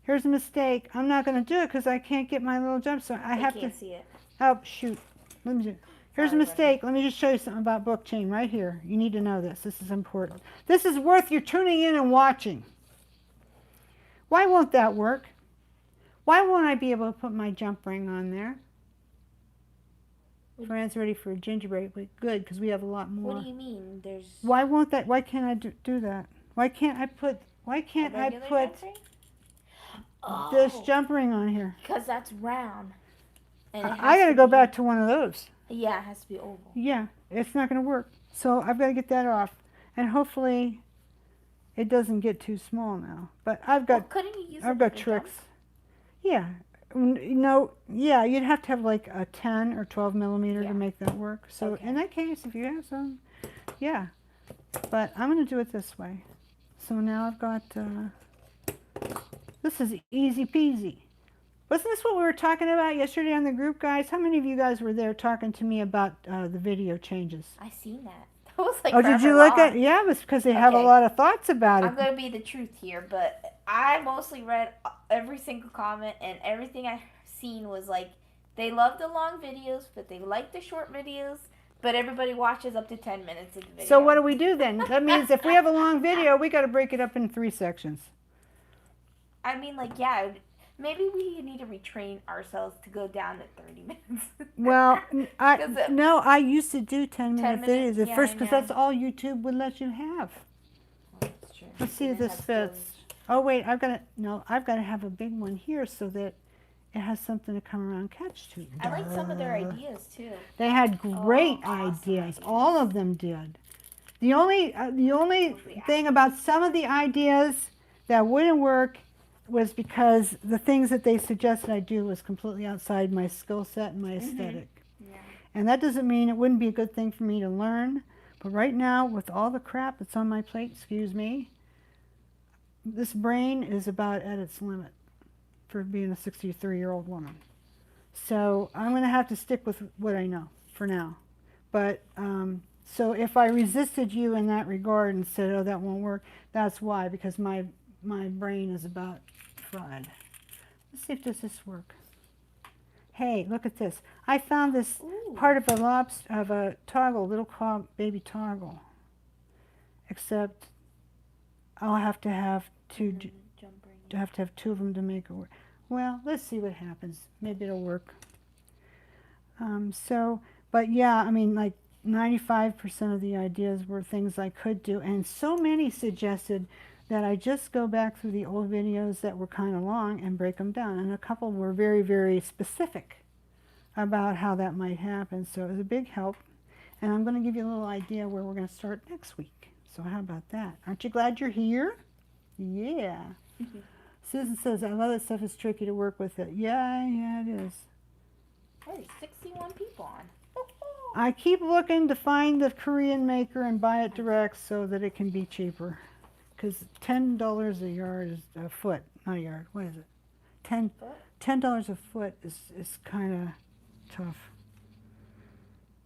Here's a mistake. I'm not going to do it because I can't get my little jump. So I have to see it. Oh, shoot. Let me do. Here's a mistake. Let me just show you something about book chain right here. You need to know this. This is important. This is worth your tuning in and watching. Why won't that work? Why won't I be able to put my jump ring on there? Fran's ready for a gingerbread. Good, because we have a lot more. What do you mean? There's. Why won't that? Why can't I do that? Why can't I put? This jump ring on here? Because that's round. And I got to go back to one of those. Yeah, it has to be oval. Yeah, it's not going to work. So I've got to get that off. And hopefully it doesn't get too small now. But I've got couldn't you use I've got tricks. Yeah. No, yeah, you'd have to have like a 10 or 12 millimeter to make that work. So in that case, if you have some, yeah. But I'm going to do it this way. So now I've got, this is easy peasy. Wasn't this what we were talking about yesterday on the group, guys? How many of you guys were there talking to me about the video changes? I seen that. That was like did you look at? Yeah, it was because they have a lot of thoughts about it. I'm gonna be the truth here, but I mostly read every single comment, and everything I seen was like they love the long videos, but they like the short videos. But everybody watches up to 10 minutes of the video. So what do we do then? That means if we have a long video, we got to break it up in 3 sections. I mean, like, yeah. Maybe we need to retrain ourselves to go down to 30 minutes. Well, I used to do 10-minute videos at first because that's all YouTube would let you have. Well, that's true. Let's see if this fits. Oh wait, I've got to have a big one here so that it has something to come around catch to. I like some of their ideas too. They had great ideas. All of them did. The only thing about some of the ideas that wouldn't work was because the things that they suggested I do was completely outside my skill set and my aesthetic. Yeah. And that doesn't mean it wouldn't be a good thing for me to learn. But right now, with all the crap that's on my plate, excuse me, this brain is about at its limit for being a 63-year-old woman. So I'm going to have to stick with what I know for now. But so if I resisted you in that regard and said, oh, that won't work, that's why, because my brain is about fried. Let's see if does this work. Hey, look at this. I found this part of a toggle, little baby toggle. Except I'll have to have two. Have to have 2 of them to make it work. Well, let's see what happens. Maybe it'll work. But yeah, I mean, like 95% of the ideas were things I could do, and so many suggested that I just go back through the old videos that were kind of long and break them down. And a couple were very, very specific about how that might happen. So it was a big help. And I'm going to give you a little idea where we're going to start next week. So how about that? Aren't you glad you're here? Yeah. Susan says, I love that stuff. It's tricky to work with it. Yeah, it is. There's 61 people on. I keep looking to find the Korean maker and buy it direct so that it can be cheaper. Because $10 a yard is a foot, not a yard. What is it? $10 a foot is kind of tough,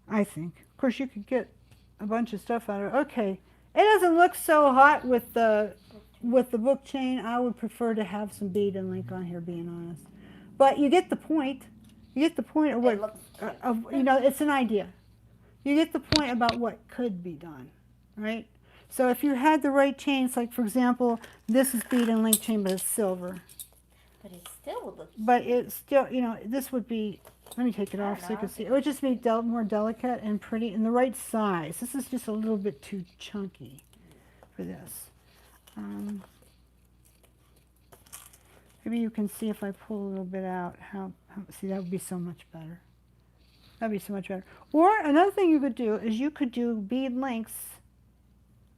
I think. Of course, you could get a bunch of stuff out of it. Okay, it doesn't look so hot with the book chain. I would prefer to have some bead and link on here, being honest. But you get the point. You get the point of what, it's an idea. You get the point about what could be done, right? So if you had the right chains, like for example, this is bead and link chain, but it's silver. But it still would look. But it's still, this would be. Let me take it off so you can see. It would just be more delicate and pretty and the right size. This is just a little bit too chunky for this. Maybe you can see if I pull a little bit out. See, that would be so much better. That'd be so much better. Or another thing you could do is you could do bead links,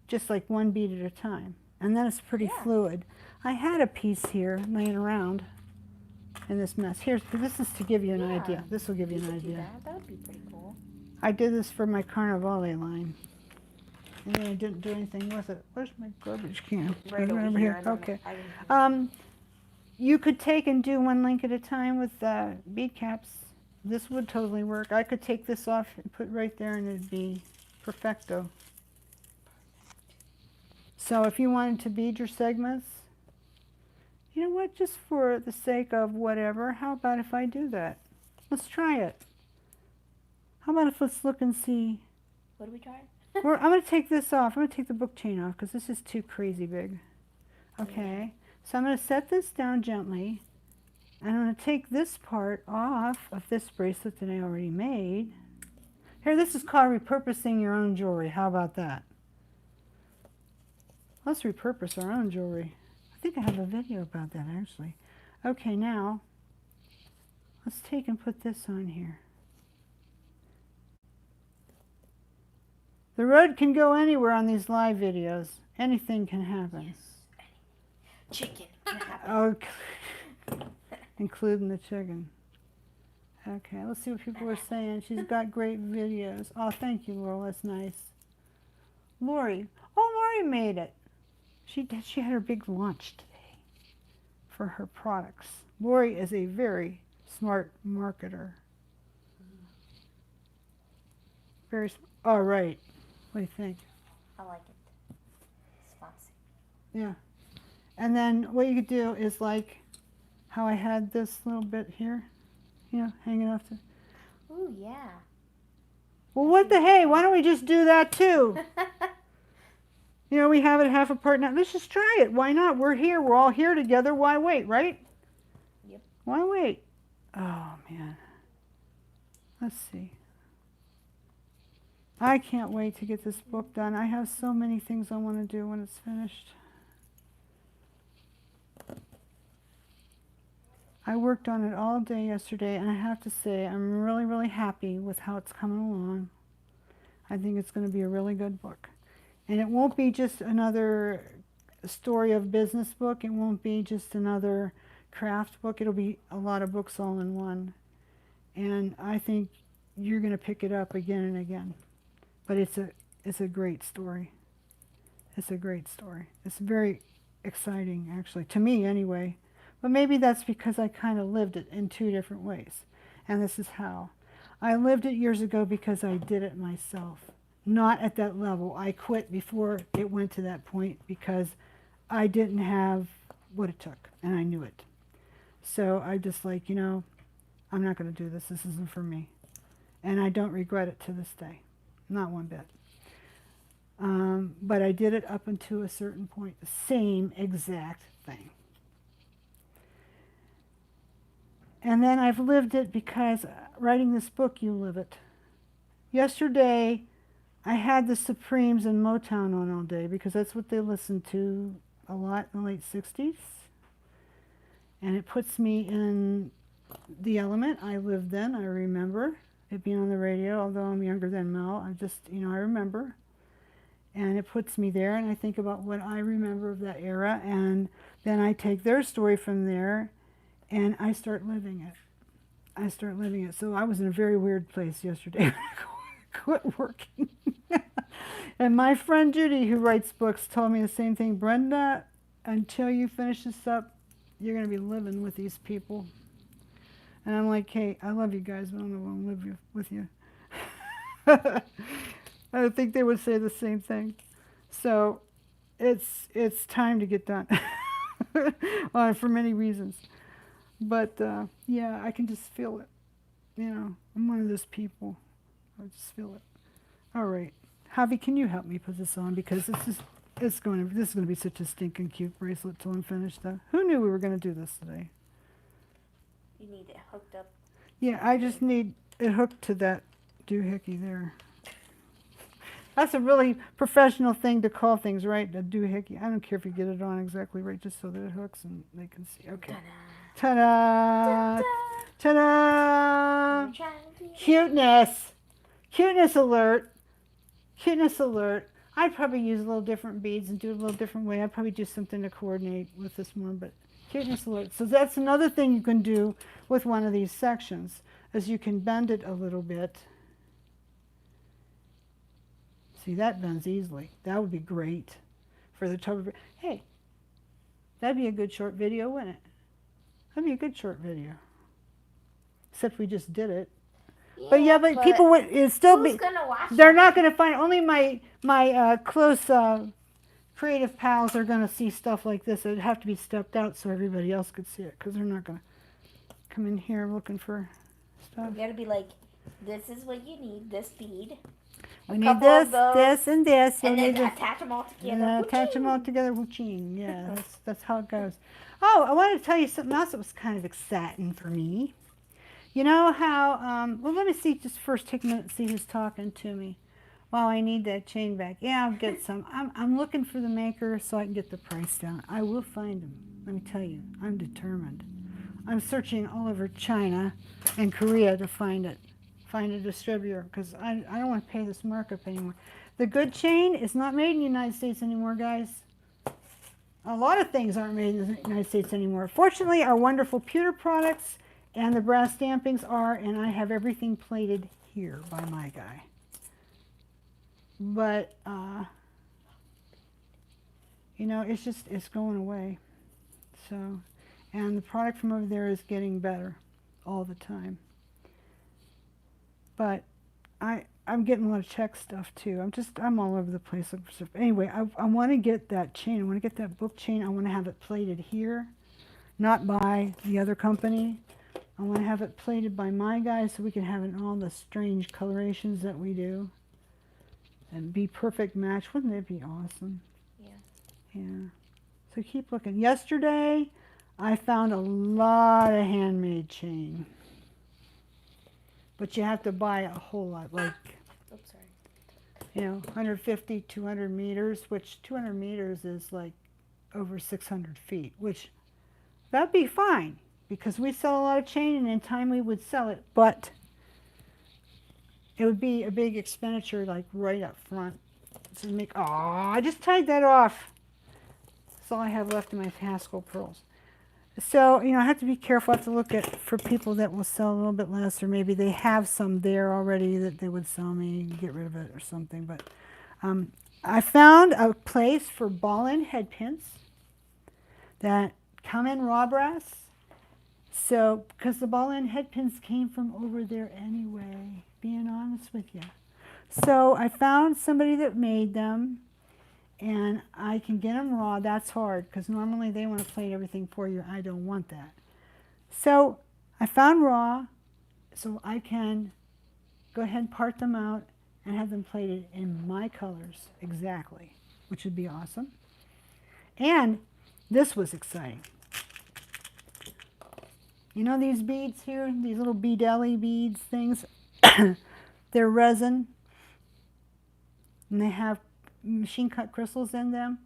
just like one bead at a time, and then it's pretty fluid. I had a piece here laying around in this mess. This is to give you an idea. This will give you an idea. That would be pretty cool. I did this for my Carnivale line, and then I didn't do anything with it. Where's my garbage can? Right over here. Okay. You could take and do one link at a time with bead caps, this would totally work. I could take this off and put right there and it'd be perfecto. So if you wanted to bead your segments, you know what, just for the sake of whatever, how about if I do that? Let's try it. How about if let's look and see. What are we trying? I'm going to take this off. I'm going to take the book chain off because this is too crazy big. Okay, so I'm going to set this down gently. And I'm going to take this part off of this bracelet that I already made. Here, this is called repurposing your own jewelry. How about that? Let's repurpose our own jewelry. I think I have a video about that actually. Okay, now let's take and put this on here. The road can go anywhere on these live videos. Anything can happen. Yes. Chicken can happen. Oh, including the chicken. Okay, let's see what people are saying. She's got great videos. Oh, thank you, Laurel. That's nice. Lori. Oh, Lori made it. She had her big launch today for her products. Lori is a very smart marketer. Very smart. All right. What do you think? I like it. Spicy. Yeah. And then what you could do is like how I had this little bit here, you know, hanging off the... Ooh, yeah. Well, what the hey? Why don't we just do that too? You know, we have it half apart now. Let's just try it. Why not? We're here. We're all here together. Why wait, right? Yep. Why wait? Oh, man. Let's see. I can't wait to get this book done. I have so many things I want to do when it's finished. I worked on it all day yesterday, and I have to say I'm really, really happy with how it's coming along. I think it's going to be a really good book. And it won't be just another story of business book. It won't be just another craft book. It'll be a lot of books all in one. And I think you're going to pick it up again and again. But it's a great story. It's a great story. It's very exciting, actually, to me anyway. But maybe that's because I kind of lived it in two different ways. And this is how. I lived it years ago because I did it myself. Not at that level. I quit before it went to that point because I didn't have what it took, and I knew it. So I just like, you know, I'm not going to do this. This isn't for me. And I don't regret it to this day. Not one bit. But I did it up until a certain point. The same exact thing. And then I've lived it because writing this book, you live it. Yesterday, I had the Supremes and Motown on all day because that's what they listened to a lot in the late 60s. And it puts me in the element I lived then. I remember it being on the radio, although I'm younger than Mel. I just, you know, I remember. And it puts me there, and I think about what I remember of that era, and then I take their story from there, and I start living it. I start living it. So I was in a very weird place yesterday when I quit working. And my friend Judy, who writes books, told me the same thing. Brenda, until you finish this up, you're going to be living with these people. And I'm like, hey, I love you guys, but I don't want to live with you. I think they would say the same thing. So it's time to get done for many reasons. But yeah, I can just feel it. You know, I'm one of those people. I just feel it. All right, Javi, can you help me put this on because this is going to be such a stinking cute bracelet till I'm finished. Though, who knew we were going to do this today? You need it hooked up. Yeah, I just need it hooked to that doohickey there. That's a really professional thing to call things, right? A doohickey. I don't care if you get it on exactly right, just so that it hooks and they can see. Okay. Ta-da! Ta-da! Cuteness! Cuteness alert! Cuteness alert! I'd probably use a little different beads and do it a little different way. I'd probably do something to coordinate with this more, but cuteness alert. So that's another thing you can do with one of these sections, is you can bend it a little bit. See, that bends easily. That would be great for the top of it. Hey, that'd be a good short video, wouldn't it? That'd be a good short video. Except we just did it. But yeah, but people would still who's gonna watch they're not going to find, only my close creative pals are going to see stuff like this. It'd have to be stepped out so everybody else could see it, because they're not going to come in here looking for stuff. You gotta be like, this is what you need, this bead. We need this, this, and this. And then attach them all together. Attach them all together. Woo-ching. Yeah, that's how it goes. Oh, I wanted to tell you something else that was kind of exciting for me. You know how, well, let me see, just first take a minute and see who's talking to me. Wow, I need that chain back. Yeah, I'll get some. I'm looking for the maker so I can get the price down. I will find them. Let me tell you, I'm determined. I'm searching all over China and Korea to find it. Find a distributor, because I don't want to pay this markup anymore. The good chain is not made in the United States anymore, guys. A lot of things aren't made in the United States anymore. Fortunately, our wonderful pewter products and the brass stampings are, and I have everything plated here by my guy. But, you know, it's going away. So, and the product from over there is getting better all the time. But I'm getting a lot of Czech stuff too. I'm all over the place looking for stuff. Anyway, I want to get that chain. I want to get that book chain. I want to have it plated here, not by the other company. I want to have it plated by my guys so we can have it in all the strange colorations that we do. And be perfect match. Wouldn't that be awesome? Yeah. Yeah. So keep looking. Yesterday, I found a lot of handmade chain. But you have to buy a whole lot, like, oops, sorry. You know, 150, 200 meters, which 200 meters is like over 600 feet, which that'd be fine because we sell a lot of chain and in time we would sell it, but it would be a big expenditure like right up front. So make, oh, I just tied that off. That's all I have left of my Haskell pearls. So, you know, I have to be careful. I have to look for people that will sell a little bit less, or maybe they have some there already that they would sell me and get rid of it or something. But I found a place for ball-end head pins that come in raw brass. So, because the ball-end head pins came from over there anyway, being honest with you. So I found somebody that made them. And I can get them raw. That's hard because normally they want to plate everything for you. I don't want that. So I found raw so I can go ahead and part them out and have them plated in my colors exactly, which would be awesome. And this was exciting. You know these beads here, these little beadelly beads things? They're resin and they have machine cut crystals in them,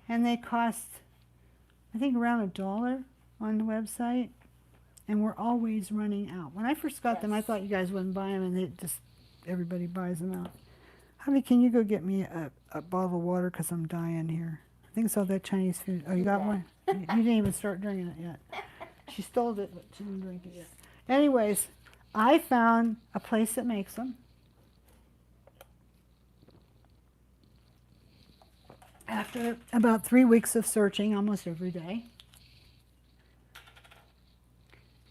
and they cost I think around $1 on the website, and we're always running out. When I first got them, I thought you guys wouldn't buy them, and everybody buys them out. Honey, can you go get me a bottle of water because I'm dying here? I think it's all that Chinese food. Oh, you got one? You didn't even start drinking it yet. She stole it, but she didn't drink it yet. Anyways, I found a place that makes them. After about 3 weeks of searching almost every day,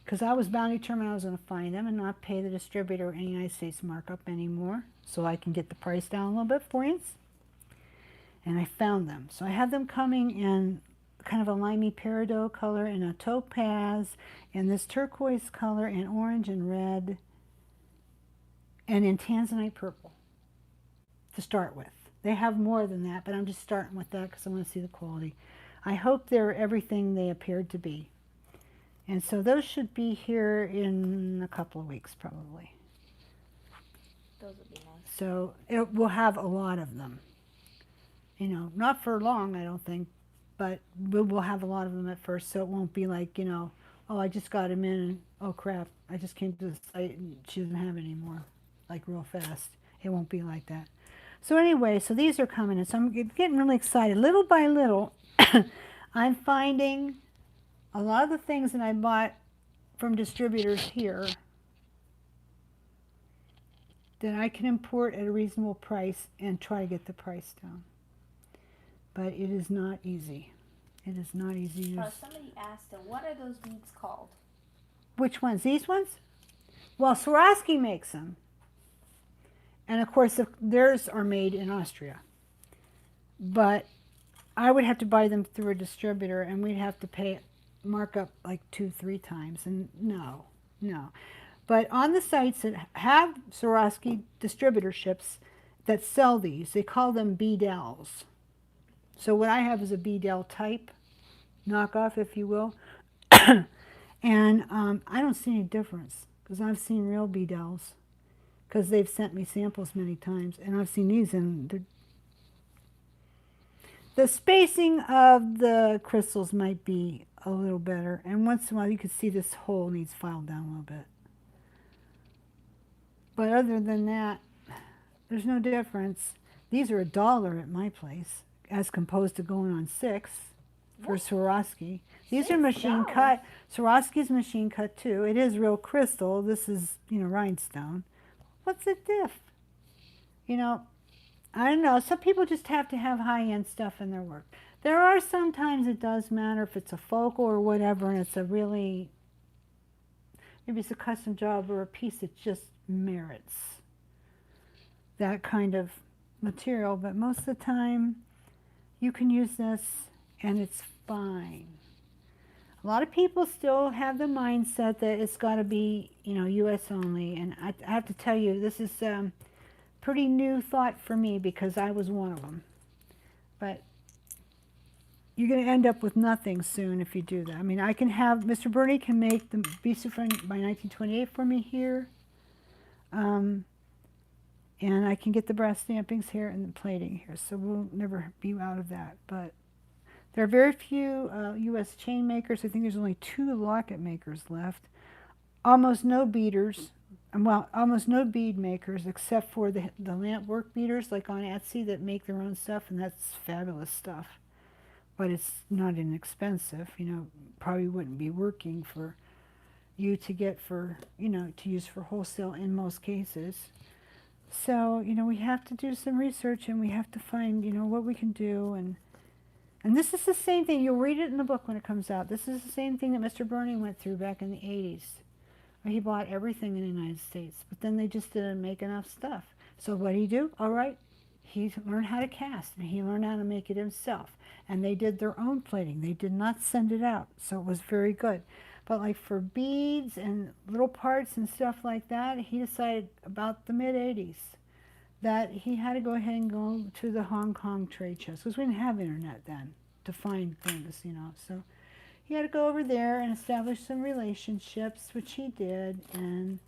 because I was bound determined I was going to find them and not pay the distributor any United States markup anymore, so I can get the price down a little bit for you. And I found them. So I have them coming in kind of a limey peridot color and a topaz and this turquoise color and orange and red and in tanzanite purple to start with. They have more than that, but I'm just starting with that because I want to see the quality. I hope they're everything they appeared to be. And so those should be here in a couple of weeks probably. Those would be nice. So we'll have a lot of them. You know, not for long, I don't think, but we'll have a lot of them at first, so it won't be like, you know, oh, I just got them in and, oh crap, I just came to the site and she doesn't have any more, like real fast. It won't be like that. So anyway, so these are coming in, so I'm getting really excited. Little by little, I'm finding a lot of the things that I bought from distributors here that I can import at a reasonable price and try to get the price down. But it is not easy. It is not easy. Somebody asked, what are those beads called? Which ones? These ones? Well, Swarovski makes them. And of course, theirs are made in Austria. But I would have to buy them through a distributor, and we'd have to pay markup like 2-3 times. And no, no. But on the sites that have Swarovski distributorships that sell these, they call them Bedells. So what I have is a Bedell type knockoff, if you will. And I don't see any difference because I've seen real Bedells because they've sent me samples many times, and I've seen these, and the spacing of the crystals might be a little better, and once in a while you can see this hole needs filed down a little bit. But other than that, there's no difference. These are $1 at my place, as composed to going on $6 for Swarovski. These are machine cut. Swarovski's machine cut too. It is real crystal. This is, rhinestone. What's the diff? I don't know. Some people just have to have high-end stuff in their work. There are sometimes it does matter if it's a focal or whatever, and it's a really, maybe it's a custom job or a piece that just merits that kind of material. But most of the time, you can use this, and it's fine. A lot of people still have the mindset that it's got to be, U.S. only, and I have to tell you, this is pretty new thought for me because I was one of them. But you're going to end up with nothing soon if you do that. I mean, I can have, Mr. Bernie can make the Beast of Friend by 1928 for me here. And I can get the brass stampings here and the plating here. So we'll never be out of that. But there are very few U.S. chain makers. I think there's only 2 locket makers left. Almost no beaders. Well, almost no bead makers except for the lamp work beaders like on Etsy that make their own stuff, and that's fabulous stuff. But it's not inexpensive, probably wouldn't be working for you to get for, to use for wholesale in most cases. So, we have to do some research, and we have to find, what we can do. And this is the same thing. You'll read it in the book when it comes out. This is the same thing that Mr. Bernie went through back in the 80s. He bought everything in the United States, but then they just didn't make enough stuff. So what did he do? All right, he learned how to cast, and he learned how to make it himself. And they did their own plating. They did not send it out, so it was very good. But like for beads and little parts and stuff like that, he decided about the mid-'80s that he had to go ahead and go to the Hong Kong trade shows, because we didn't have internet then to find things, So he had to go over there and establish some relationships, which he did. And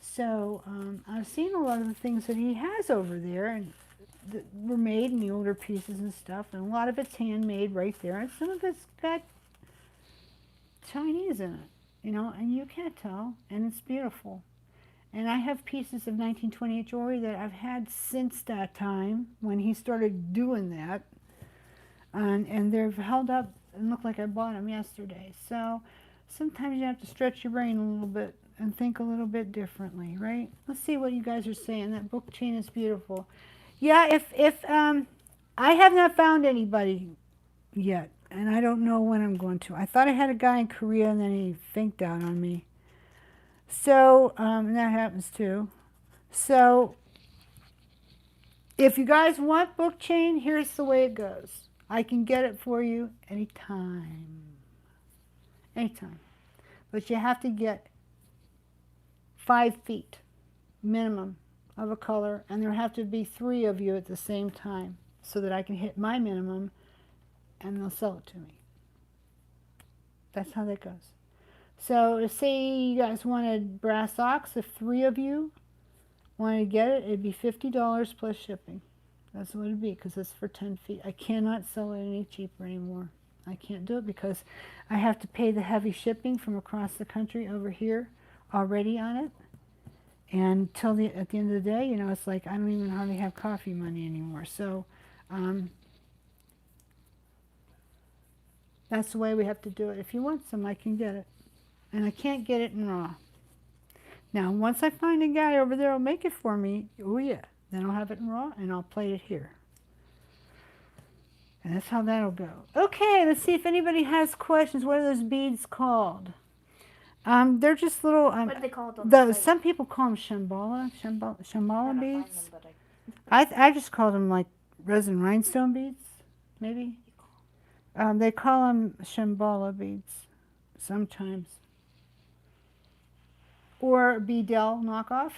so I've seen a lot of the things that he has over there, and that were made in the older pieces and stuff. And a lot of it's handmade right there, and some of it's got Chinese in it, and you can't tell, and it's beautiful. And I have pieces of 1928 jewelry that I've had since that time when he started doing that, and they've held up and look like I bought them yesterday. So sometimes you have to stretch your brain a little bit and think a little bit differently, right? Let's see what you guys are saying. That book chain is beautiful. Yeah, if I have not found anybody yet, and I don't know when I'm going to. I thought I had a guy in Korea, and then he finked out on me. So, and that happens too. So, if you guys want book chain, here's the way it goes. I can get it for you anytime. Anytime. But you have to get 5 feet minimum of a color, and there have to be 3 of you at the same time so that I can hit my minimum and they'll sell it to me. That's how that goes. So say you guys wanted brass ox, if 3 of you wanted to get it, it'd be $50 plus shipping. That's what it'd be, because it's for 10 feet. I cannot sell it any cheaper anymore. I can't do it because I have to pay the heavy shipping from across the country over here already on it. And at the end of the day, it's like I don't even hardly have coffee money anymore. So that's the way we have to do it. If you want some, I can get it. And I can't get it in raw. Now, once I find a guy over there who'll make it for me, oh yeah, then I'll have it in raw and I'll plate it here. And that's how that'll go. Okay, let's see if anybody has questions. What are those beads called? They're just little. What do they call it on the site? Some people call them shambhala I beads. find them, but I just call them like resin rhinestone beads, maybe. They call them shambhala beads sometimes, or beadel knockoff.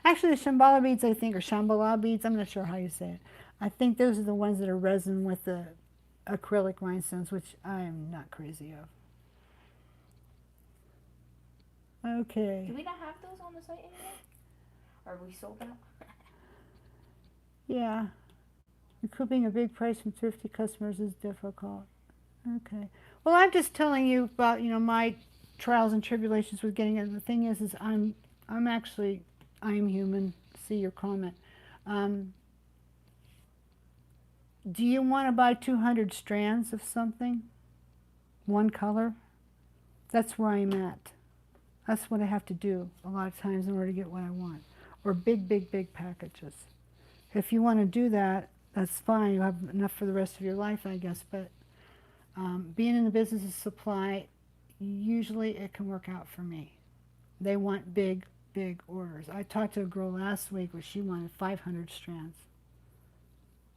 Actually, the shambhala beads, I think, are shambhala beads. I'm not sure how you say it. I think those are the ones that are resin with the acrylic rhinestones, which I am not crazy of. Okay. Do we not have those on the site anymore? Are we sold out? Yeah. Recouping a big price from thrifty customers is difficult. Okay. Well, I'm just telling you about, my trials and tribulations with getting it. The thing is I'm human. See your comment. Do you want to buy 200 strands of something? One color? That's where I'm at. That's what I have to do a lot of times in order to get what I want. Or big, big, big packages. If you want to do that, that's fine. You'll have enough for the rest of your life, I guess. But being in the business of supply, usually it can work out for me. They want big, big orders. I talked to a girl last week where she wanted 500 strands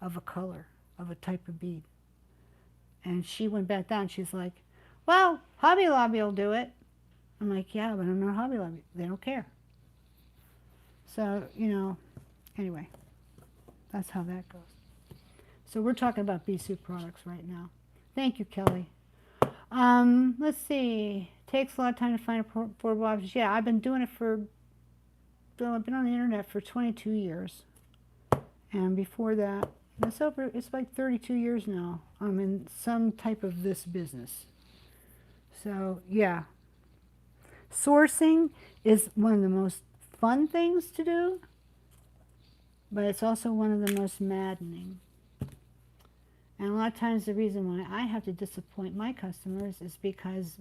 of a color, of a type of bead. And she went back down. She's like, well, Hobby Lobby will do it. I'm like, yeah, but I'm not Hobby Lobby. They don't care. So, anyway, that's how that goes. So we're talking about Bisou products right now. Thank you, Kelly. Let's see. Takes a lot of time to find affordable options. Yeah, I've been doing it I've been on the internet for 22 years. And before that, it's like 32 years now. I'm in some type of this business. So, yeah. Sourcing is one of the most fun things to do, but it's also one of the most maddening. And a lot of times the reason why I have to disappoint my customers is because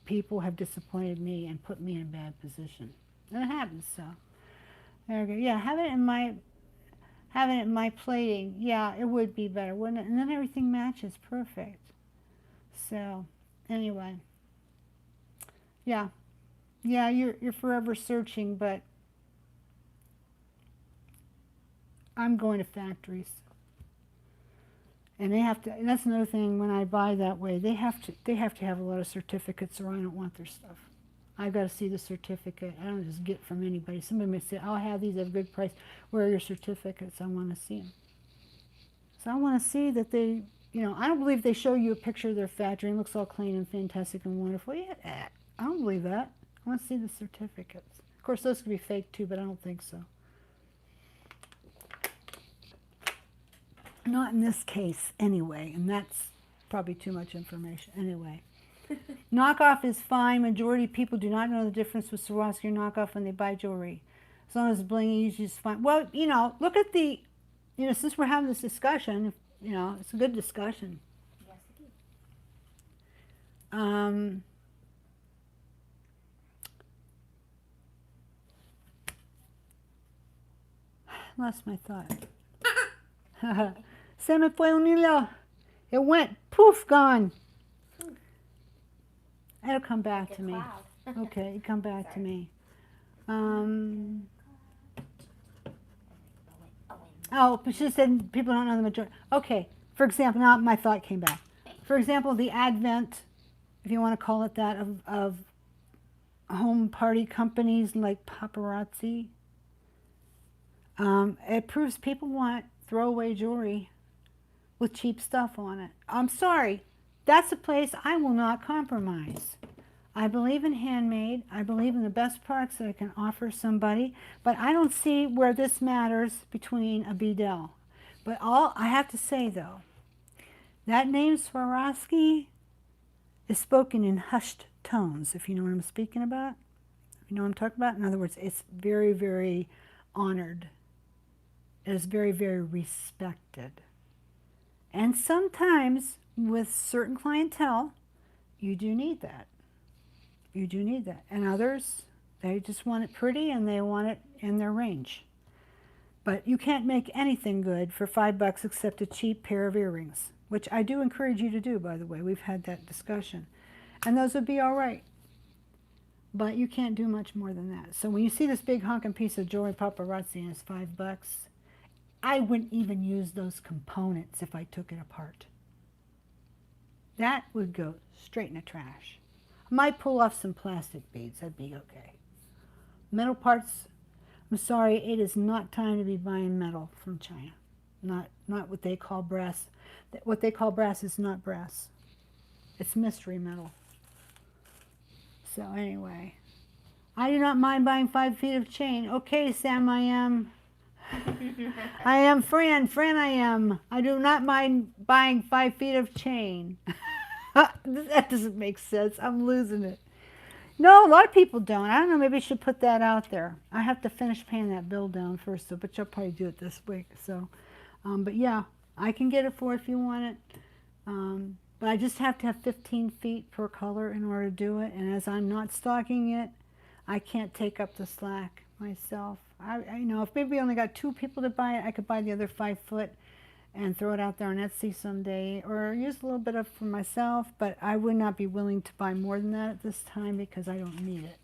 people have disappointed me and put me in a bad position. And it happens, so. There we go. Yeah, having it in my plating, yeah, it would be better, wouldn't it? And then everything matches perfect. So, anyway. Yeah. Yeah, you're forever searching, but I'm going to factories. And they have to, and that's another thing when I buy that way, they have to have a lot of certificates or I don't want their stuff. I've got to see the certificate. I don't just get from anybody. Somebody may say, I'll have these at a good price. Where are your certificates? I want to see them. So I want to see that they, I don't believe they show you a picture of their factory and it looks all clean and fantastic and wonderful. Yeah, I don't believe that. I want to see the certificates. Of course, those could be fake too, but I don't think so. Not in this case, anyway, and that's probably too much information. Anyway, knockoff is fine. Majority of people do not know the difference with Swarovski or knockoff when they buy jewelry. As long as it's blingy, usually it's fine. Well, look at the, since we're having this discussion, it's a good discussion. Yes, it is. Lost my thought. Se me fue un hilo. It went poof, gone. It'll come back to me. Okay, it'll come back to me. Oh, but she said people don't know the majority. Okay, for example, now my thought came back. For example, the advent, if you want to call it that, of home party companies like paparazzi. It proves people want throwaway jewelry with cheap stuff on it. I'm sorry. That's a place I will not compromise. I believe in handmade. I believe in the best products that I can offer somebody. But I don't see where this matters between a Bedell. But all I have to say, though, that name Swarovski is spoken in hushed tones, if you know what I'm speaking about. If you know what I'm talking about? In other words, it's very, very honored. It is very, very respected. And sometimes, with certain clientele, you do need that. You do need that. And others, they just want it pretty and they want it in their range. But you can't make anything good for $5 except a cheap pair of earrings, which I do encourage you to do, by the way. We've had that discussion. And those would be all right. But you can't do much more than that. So when you see this big honking piece of jewelry paparazzi and it's $5, I wouldn't even use those components if I took it apart. That would go straight in the trash. I might pull off some plastic beads. That'd be okay. Metal parts, I'm sorry, it is not time to be buying metal from China. Not what they call brass. What they call brass is not brass. It's mystery metal. So anyway, I do not mind buying 5 feet of chain. Okay, Sam, I am. I am Fran. Fran, I am. I do not mind buying 5 feet of chain. That doesn't make sense. I'm losing it. No, a lot of people don't. I don't know. Maybe I should put that out there. I have to finish paying that bill down first, so, but you'll probably do it this week. So, but yeah, I can get it for if you want it. But I just have to have 15 feet per color in order to do it. And as I'm not stocking it, I can't take up the slack myself. I know if maybe I only got 2 people to buy it, I could buy the other 5 foot and throw it out there on Etsy someday, or use a little bit of for myself, but I would not be willing to buy more than that at this time because I don't need it.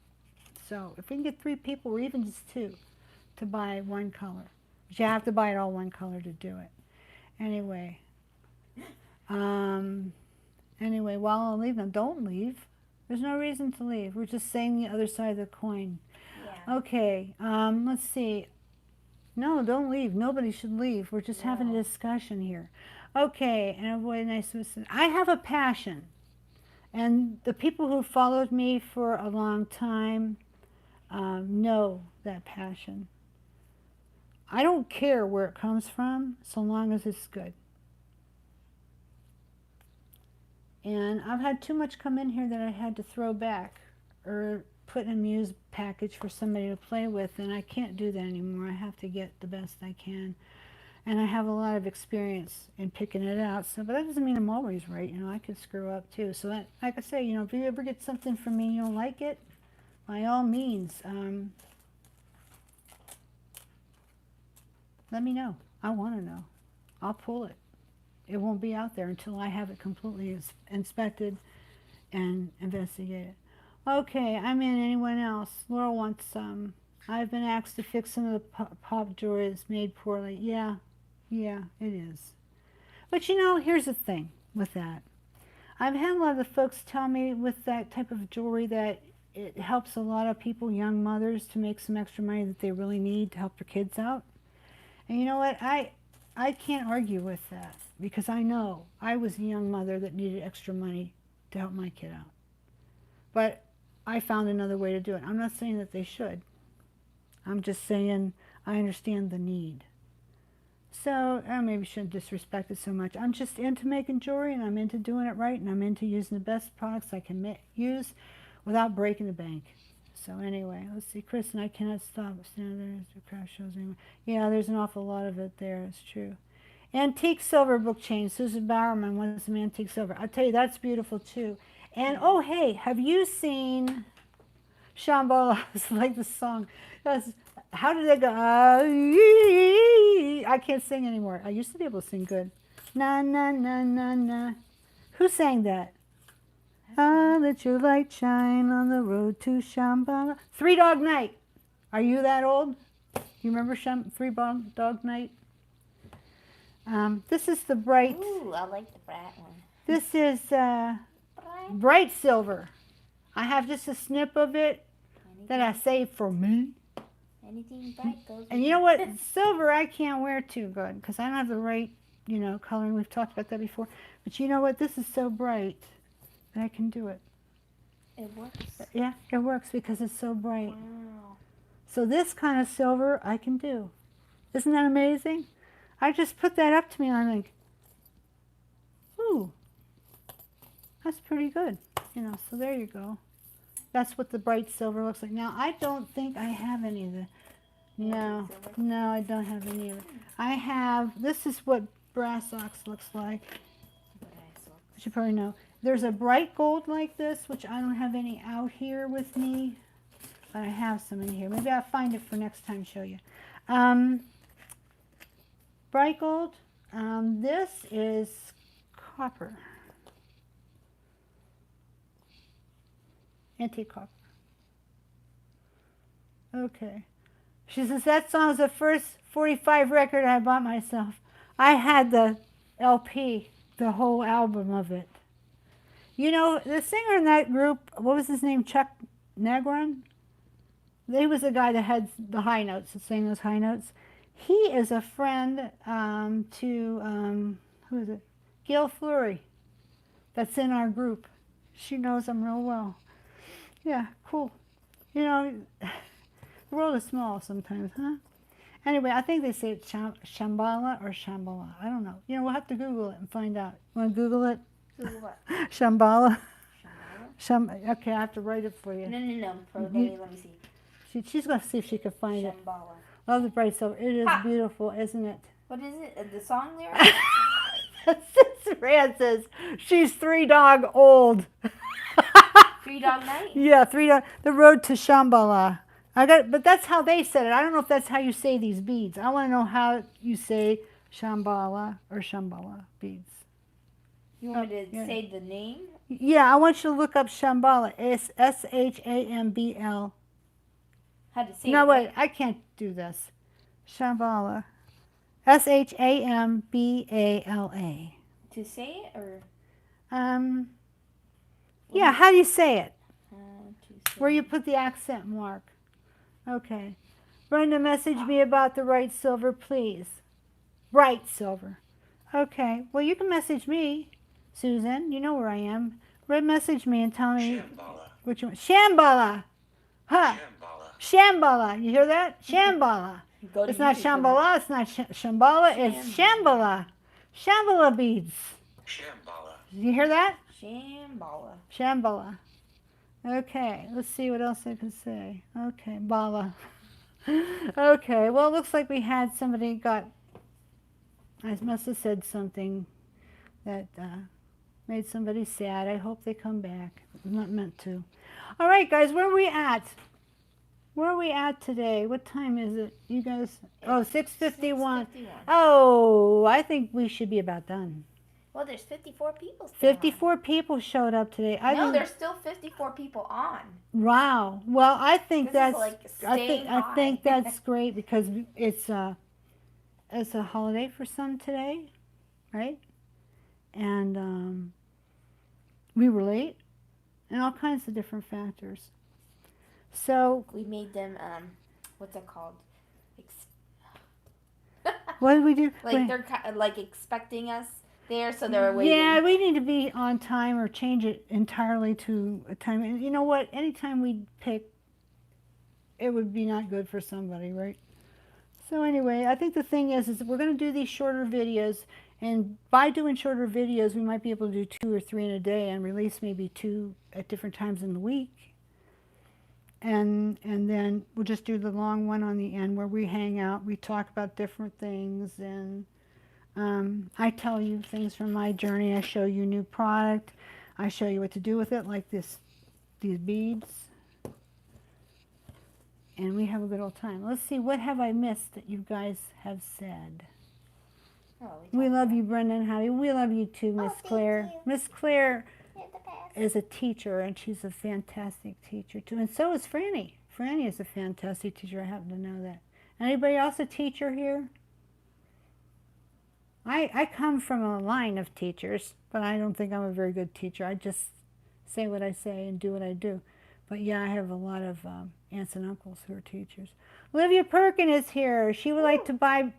So if we can get 3 people, or even just 2, to buy one color, but you have to buy it all one color to do it. Anyway, while I'm leaving, don't leave. There's no reason to leave. We're just saying the other side of the coin. Yeah. Okay, let's see. No, don't leave. Nobody should leave. We're just having a discussion here. Okay, and avoid nice listen. I have a passion. And the people who followed me for a long time know that passion. I don't care where it comes from, so long as it's good. And I've had too much come in here that I had to throw back or put in a Muse package for somebody to play with, and I can't do that anymore. I have to get the best I can. And I have a lot of experience in picking it out, so, but that doesn't mean I'm always right. You know, I could screw up too. So that, like I say, you know, if you ever get something from me and you don't like it, by all means, let me know. I want to know. I'll pull it. It won't be out there until I have it completely inspected and investigated. Okay, I'm in. Anyone else? Laura wants some. I've been asked to fix some of the pop jewelry that's made poorly. Yeah, it is. But you know, here's the thing with that. I've had a lot of the folks tell me with that type of jewelry that it helps a lot of people, young mothers, to make some extra money that they really need to help their kids out. And you know what? I can't argue with that because I know I was a young mother that needed extra money to help my kid out. But I found another way to do it. I'm not saying that they should. I'm just saying I understand the need. So I maybe shouldn't disrespect it so much. I'm just into making jewelry, and I'm into doing it right, and I'm into using the best products I can use without breaking the bank. So anyway, let's see. Chris and I cannot stop standing there as the craft shows anymore. Yeah, there's an awful lot of it there. It's true. Antique silver book chain. Susan Bowerman wants some antique silver. I'll tell you, that's beautiful too. And oh, hey, have you seen Shambhala? It's like the song. How did it go? I can't sing anymore. I used to be able to sing good. Na, na, na, na, na. Who sang that? Ah, let your light shine on the road to Shambhala. Three Dog Night. Are you that old? You remember Three Dog Night? This is the bright. Ooh, I like the bright one. This is bright silver. I have just a snip of it that I saved for me. Anything bright goes. And you know what? Silver I can't wear too good because I don't have the right, you know, coloring. We've talked about that before. But you know what? This is so bright that I can do it. It works. Yeah, it works because it's so bright. Wow. So this kind of silver I can do. Isn't that amazing? I just put that up to me and I'm like, ooh, that's pretty good. You know, so there you go. That's what the bright silver looks like. Now, I don't think I have any of the, no, I don't have any of it. I have, this is what brass ox looks like. Which you probably know. There's a bright gold like this, which I don't have any out here with me, but I have some in here. Maybe I'll find it for next time to show you. Bright gold. This is copper. Antique copper. Okay. She says, that song's the first 45 record I bought myself. I had the LP, the whole album of it. You know, the singer in that group, what was his name, Chuck Negron? He was the guy that had the high notes, that sang those high notes. He is a friend to, who is it? Gail Fleury, that's in our group. She knows him real well. Yeah, cool. You know, the world is small sometimes, huh? Anyway, I think they say it's Shambhala or Shambhala. I don't know. You know, we'll have to Google it and find out. Want to Google it? Google what? Shambhala. Okay, I have to write it for you. No. Let me see. She's going to see if she can find it. Shambhala. Love the bright silver. It is beautiful, isn't it? What is it? The song lyrics? Fran says she's 3 dog old. 3 Dog Night? Yeah, 3 dog. The road to Shambhala. But that's how they said it. I don't know if that's how you say these beads. I want to know how you say Shambhala or Shambhala beads. You want me to say the name? Yeah, I want you to look up Shambhala. It's Shambl. How to say it? No, wait, I can't do this. Shambhala. Shambala. To say it or? Yeah, how do you say it? To say Where you put the accent mark. Okay. Brenda, message me about the right silver, please. Right silver. Okay. Well, you can message me, Susan. You know where I am. Message me and tell me what you want. Shambhala. Huh. Shambhala. You hear that? Shambhala. It's not Shambhala. It's not Shambhala. It's Shambhala. Shambhala beads. Shambhala. You hear that? Shambhala. Shambhala. Okay, let's see what else I can say. Okay, Bala. Okay, well, it looks like we had somebody I must have said something that made somebody sad. I hope they come back. It was not meant to. All right, guys, where are we at? Where are we at today? What time is it? You guys? Oh, 6:51. Oh, I think we should be about done. Well, there's 54 people still 54 people showed up today. there's still 54 people on. Wow. Well, I think This is that's like I think that's great because it's a holiday for some today, right? And we were late, and all kinds of different factors. So we made them what's it called? What did we do? Like they're like expecting us there, so they're waiting. Yeah, we need to be on time or change it entirely to a time. And you know what? Anytime we pick, it would be not good for somebody, right? So anyway, I think the thing is we're going to do these shorter videos, and by doing shorter videos, we might be able to do 2 or 3 in a day and release maybe 2 at different times in the week. And then we'll just do the long one on the end where we hang out, we talk about different things, and I tell you things from my journey. I show you new product. I show you what to do with it, like these beads. And we have a good old time. Let's see, what have I missed that you guys have said? Oh, We love you, Brenda and Howie. We love you too, Miss Claire. Miss Claire is a teacher, and she's a fantastic teacher too. And so is Franny. Franny is a fantastic teacher. I happen to know that. Anybody else a teacher here? I come from a line of teachers, but I don't think I'm a very good teacher. I just say what I say and do what I do. But yeah, I have a lot of aunts and uncles who are teachers. Olivia Perkin is here. She would like to buy,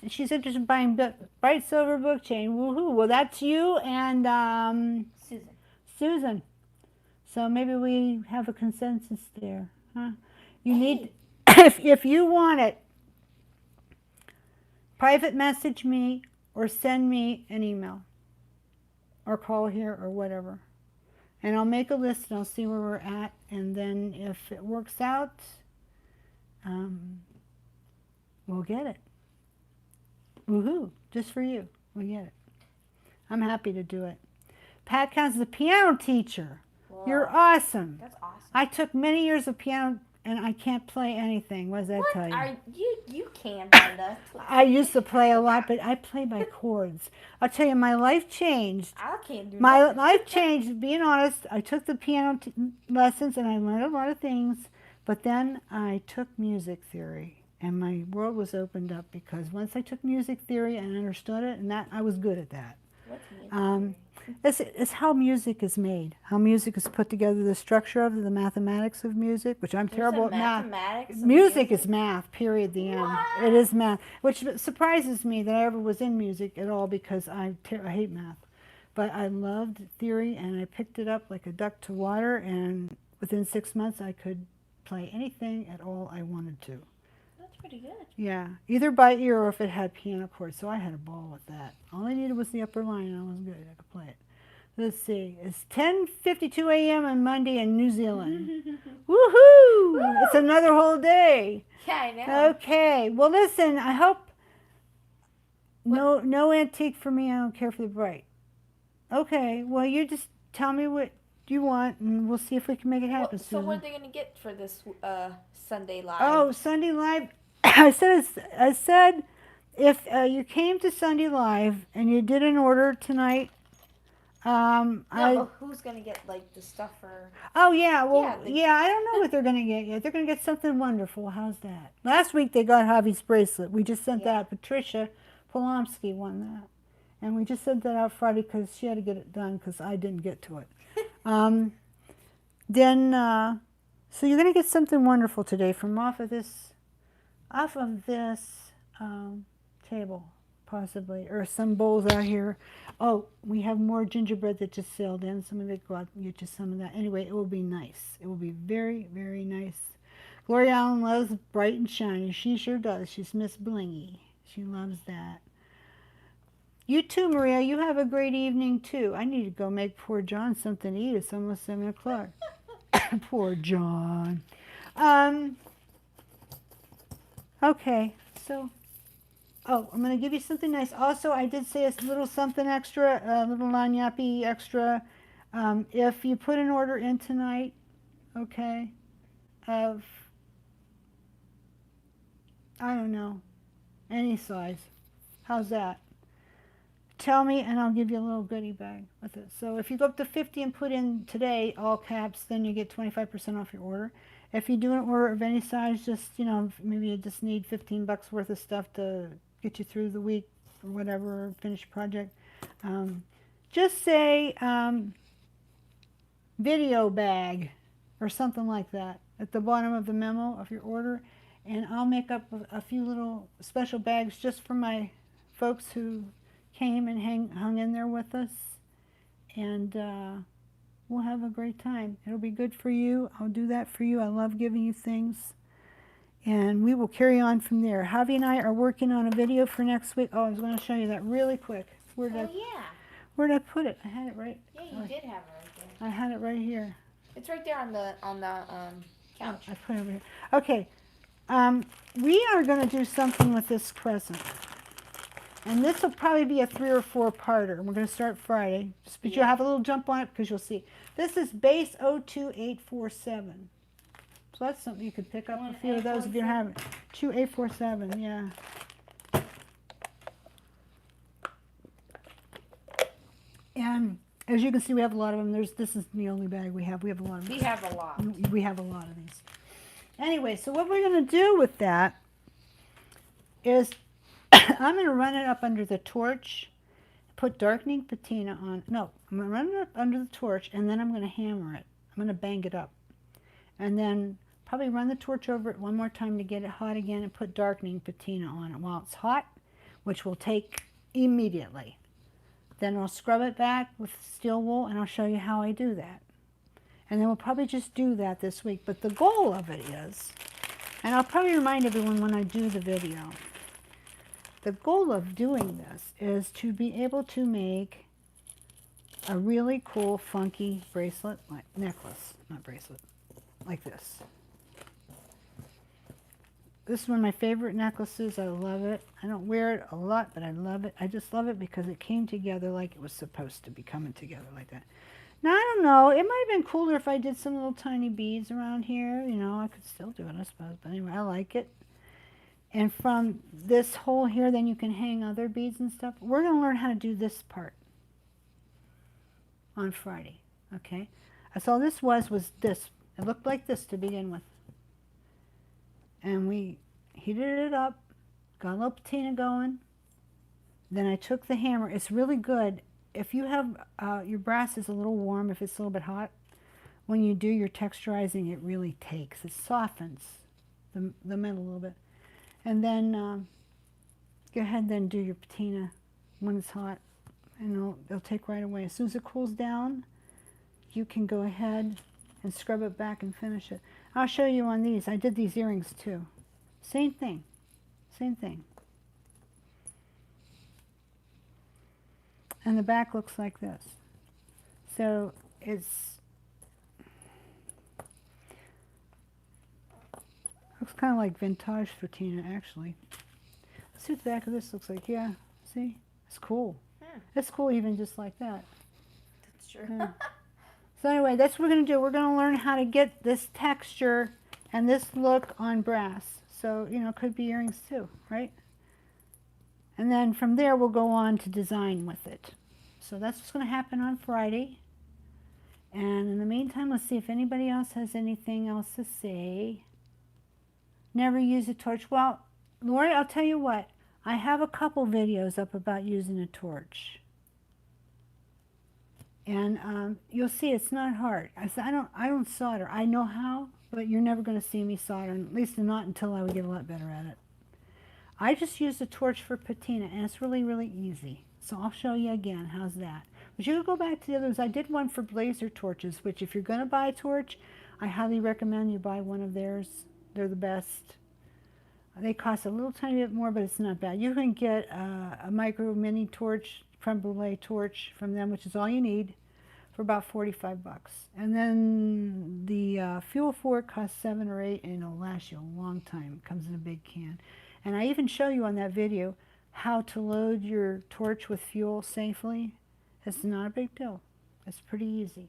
she's interested in buying bright silver book chain. Woohoo. Well, that's you and Susan. So maybe we have a consensus there, huh? You need, if you want it, private message me or send me an email or call here or whatever. And I'll make a list and I'll see where we're at. And then if it works out, we'll get it. Woohoo, just for you. We'll get it. I'm happy to do it. Pat Counts is a piano teacher. Whoa. You're awesome. That's awesome. I took many years of piano and I can't play anything. What does that tell you? You can, Brenda. I used to play a lot, but I play by chords. I'll tell you, my life changed. I can't do My nothing. life changed, being honest. I took the piano lessons and I learned a lot of things, but then I took music theory and my world was opened up because once I took music theory and understood it, and that I was good at that. What's music theory? It's how music is made, how music is put together, the structure of it, the mathematics of music, which I'm terrible at math. Music is math, period, the end. What? It is math, which surprises me that I ever was in music at all because I hate math. But I loved theory and I picked it up like a duck to water, and within 6 months I could play anything at all I wanted to. That's pretty good. Yeah, either by ear or if it had piano chords, so I had a ball with that. All I needed was the upper line and I was good. I could play it. Let's see, it's 10:52 a.m. on Monday in New Zealand. Woohoo! It's another whole day. Yeah, I know. Okay, well listen, I hope no antique for me. I don't care for the bright. Okay, well you just tell me what you want and we'll see if we can make it happen. So what are they going to get for this Sunday Live? Oh, Sunday Live. I said if you came to Sunday Live and you did an order tonight, but who's going to get like the stuff for... Oh yeah, well yeah, I don't know what they're going to get yet. They're going to get something wonderful. How's that? Last week they got Javi's bracelet. We just sent that out. Patricia Polomsky won that. And we just sent that out Friday because she had to get it done because I didn't get to it. So you're going to get something wonderful today from off of this table, possibly, or some bowls out here. Oh, we have more gingerbread that just sailed in. Some of it, go out and get you some of that. Anyway, it will be nice. It will be very, very nice. Gloria Allen loves bright and shiny. She sure does. She's Miss Blingy. She loves that. You too, Maria. You have a great evening, too. I need to go make poor John something to eat. It's almost 7 o'clock. Poor John. Okay, so... Oh, I'm going to give you something nice. Also, I did say a little something extra, a little lagniappe extra. If you put an order in tonight, okay, of, I don't know, any size. How's that? Tell me and I'll give you a little goodie bag with it. So if you go up to 50 and put in today, all caps, then you get 25% off your order. If you do an order of any size, just, you know, maybe you just need $15 worth of stuff to get you through the week or whatever, finished project. Just say video bag or something like that at the bottom of the memo of your order, and I'll make up a few little special bags just for my folks who came and hung in there with us, and we'll have a great time. It'll be good for you. I'll do that for you. I love giving you things. And we will carry on from there. Javi and I are working on a video for next week. Oh, I was going to show you that really quick. Where did I put it? I had it right. Yeah, you did have it right there. I had it right here. It's right there on the couch. Oh, I put it over here. Okay. We are going to do something with this crescent. And this will probably be a 3 or 4 parter. We're going to start Friday. But you'll have a little jump on it because you'll see. This is base 02847. So that's something you could pick up a few of those if you don't have it. 2847, yeah. And as you can see, we have a lot of them. This is the only bag we have. We have a lot of them. We have a lot. We have a lot of these. Anyway, so what we're going to do with that is I'm going to run it up under the torch, put darkening patina on. No, I'm going to run it up under the torch, and then I'm going to hammer it. I'm going to bang it up. And then probably run the torch over it one more time to get it hot again and put darkening patina on it while it's hot, which will take immediately. Then I'll scrub it back with steel wool and I'll show you how I do that. And then we'll probably just do that this week. But the goal of it is, and I'll probably remind everyone when I do the video, the goal of doing this is to be able to make a really cool, funky bracelet, like necklace, not bracelet, like this. This is one of my favorite necklaces. I love it. I don't wear it a lot, but I love it. I just love it because it came together like it was supposed to be coming together like that. Now, I don't know. It might have been cooler if I did some little tiny beads around here. You know, I could still do it, I suppose. But anyway, I like it. And from this hole here, then you can hang other beads and stuff. We're going to learn how to do this part on Friday, okay? That's all this was this. It looked like this to begin with. And we heated it up, got a little patina going. Then I took the hammer. It's really good. If you have, your brass is a little warm, if it's a little bit hot, when you do your texturizing, it really takes. It softens the metal a little bit. And then go ahead then do your patina when it's hot, and it'll take right away. As soon as it cools down, you can go ahead and scrub it back and finish it. I'll show you on these. I did these earrings too. Same thing. Same thing. And the back looks like this. So it's looks kind of like vintage patina, actually. Let's see what the back of this looks like. Yeah, see? It's cool. It's cool even just like that. That's true. Yeah. So anyway, that's what we're going to do. We're going to learn how to get this texture and this look on brass. So, you know, it could be earrings too, right? And then from there, we'll go on to design with it. So that's what's going to happen on Friday. And in the meantime, let's see if anybody else has anything else to say. Never use a torch. Well, Lori, I'll tell you what. I have a couple videos up about using a torch. And you'll see it's not hard. I don't solder. I know how, but you're never going to see me solder, at least not until I would get a lot better at it. I just use a torch for patina, and it's really, really easy. So I'll show you again. How's that? But you can go back to the others. I did one for blazer torches, which if you're going to buy a torch, I highly recommend you buy one of theirs. They're the best. They cost a little tiny bit more, but it's not bad. You can get a micro mini torch, creme brulee torch from them, which is all you need, for about 45 bucks. And then the fuel for it costs 7 or 8, and it'll last you a long time. It comes in a big can. And I even show you on that video how to load your torch with fuel safely. It's not a big deal. It's pretty easy.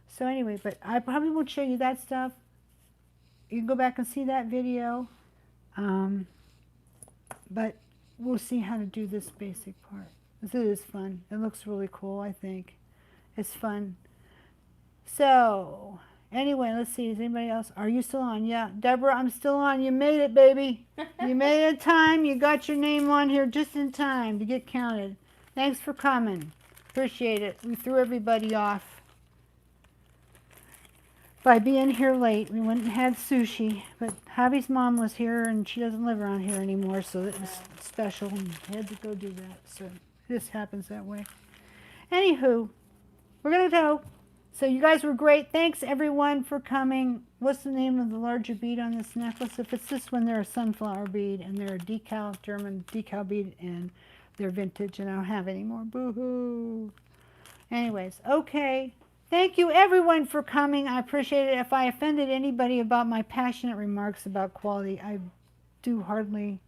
So anyway, but I probably won't show you that stuff. You can go back and see that video. But we'll see how to do this basic part. This is fun. It looks really cool, I think. It's fun. So, anyway, let's see. Is anybody else? Are you still on? Yeah. Deborah, I'm still on. You made it, baby. You made it in time. You got your name on here just in time to get counted. Thanks for coming. Appreciate it. We threw everybody off by being here late. We went and had sushi, but Javi's mom was here, and she doesn't live around here anymore, so it was special, and we had to go do that. So this happens that way. Anywho, we're going to go. So you guys were great. Thanks, everyone, for coming. What's the name of the larger bead on this necklace? If it's this one, they're a sunflower bead, and they're a decal, German decal bead, and they're vintage, and I don't have any more. Boo-hoo. Anyways, okay. Thank you, everyone, for coming. I appreciate it. If I offended anybody about my passionate remarks about quality, I do hardly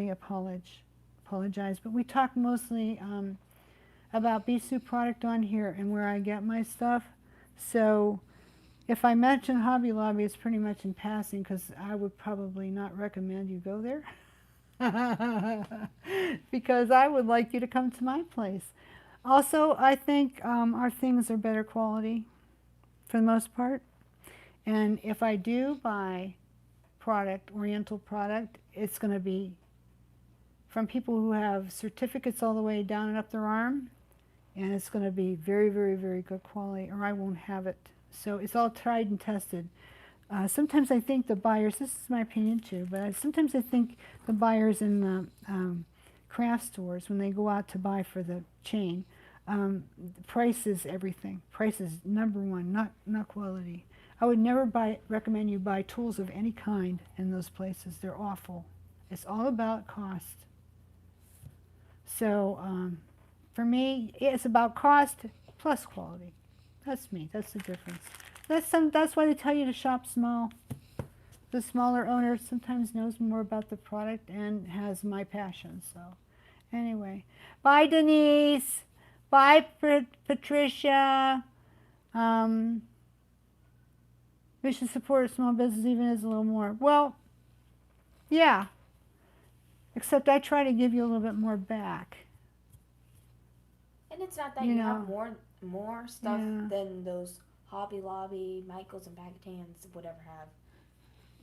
apologize. But we talk mostly about Bisou product on here and where I get my stuff. So if I mention Hobby Lobby, it's pretty much in passing, because I would probably not recommend you go there. Because I would like you to come to my place. Also, I think our things are better quality for the most part. And if I do buy product, Oriental product, it's going to be from people who have certificates all the way down and up their arm. And it's going to be very, very, very good quality, or I won't have it. So it's all tried and tested. Sometimes I think the buyers, this is my opinion too, but sometimes I think the buyers in the craft stores, when they go out to buy for the chain, price is everything. Price is number one, not quality. I would never recommend you buy tools of any kind in those places. They're awful. It's all about cost. So for me, it's about cost plus quality. That's me. That's the difference. That's why they tell you to shop small. The smaller owner sometimes knows more about the product and has my passion. So anyway, bye, Denise. Bye, Patricia. We should support small business even as a little more. Well, yeah. Except I try to give you a little bit more back. And it's not that you have more stuff than those Hobby Lobby, Michaels, and Packagans would ever have.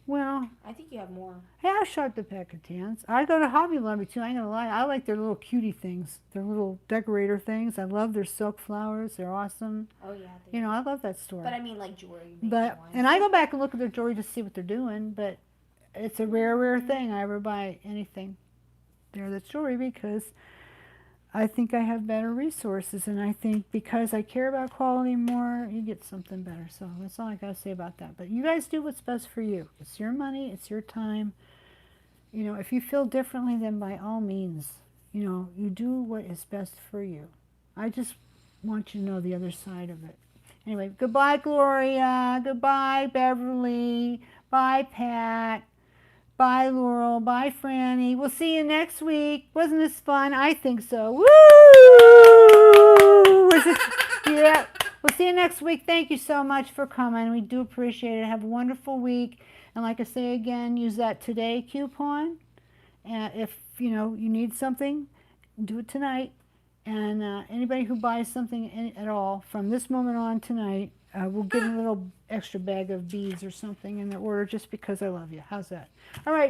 Well, I think you have more. Yeah, I shop at Packagans. I go to Hobby Lobby too. I ain't gonna lie. I like their little cutie things, their little decorator things. I love their silk flowers. They're awesome. Oh yeah. You know, I love that store. But I mean, like jewelry. And I go back and look at their jewelry to see what they're doing. But it's a rare thing I ever buy anything there that's jewelry because I think I have better resources, and I think because I care about quality more, you get something better. So that's all I got to say about that. But you guys do what's best for you. It's your money. It's your time. You know, if you feel differently, then by all means, you know, you do what is best for you. I just want you to know the other side of it. Anyway, goodbye, Gloria. Goodbye, Beverly. Bye, Pat. Bye, Laurel. Bye, Franny. We'll see you next week. Wasn't this fun? I think so. Woo! Yeah. We'll see you next week. Thank you so much for coming. We do appreciate it. Have a wonderful week. And like I say again, use that today coupon. And if, you know, you need something, do it tonight. And anybody who buys something at all from this moment on tonight, we'll get a little extra bag of beads or something in their order just because I love you. How's that? All right.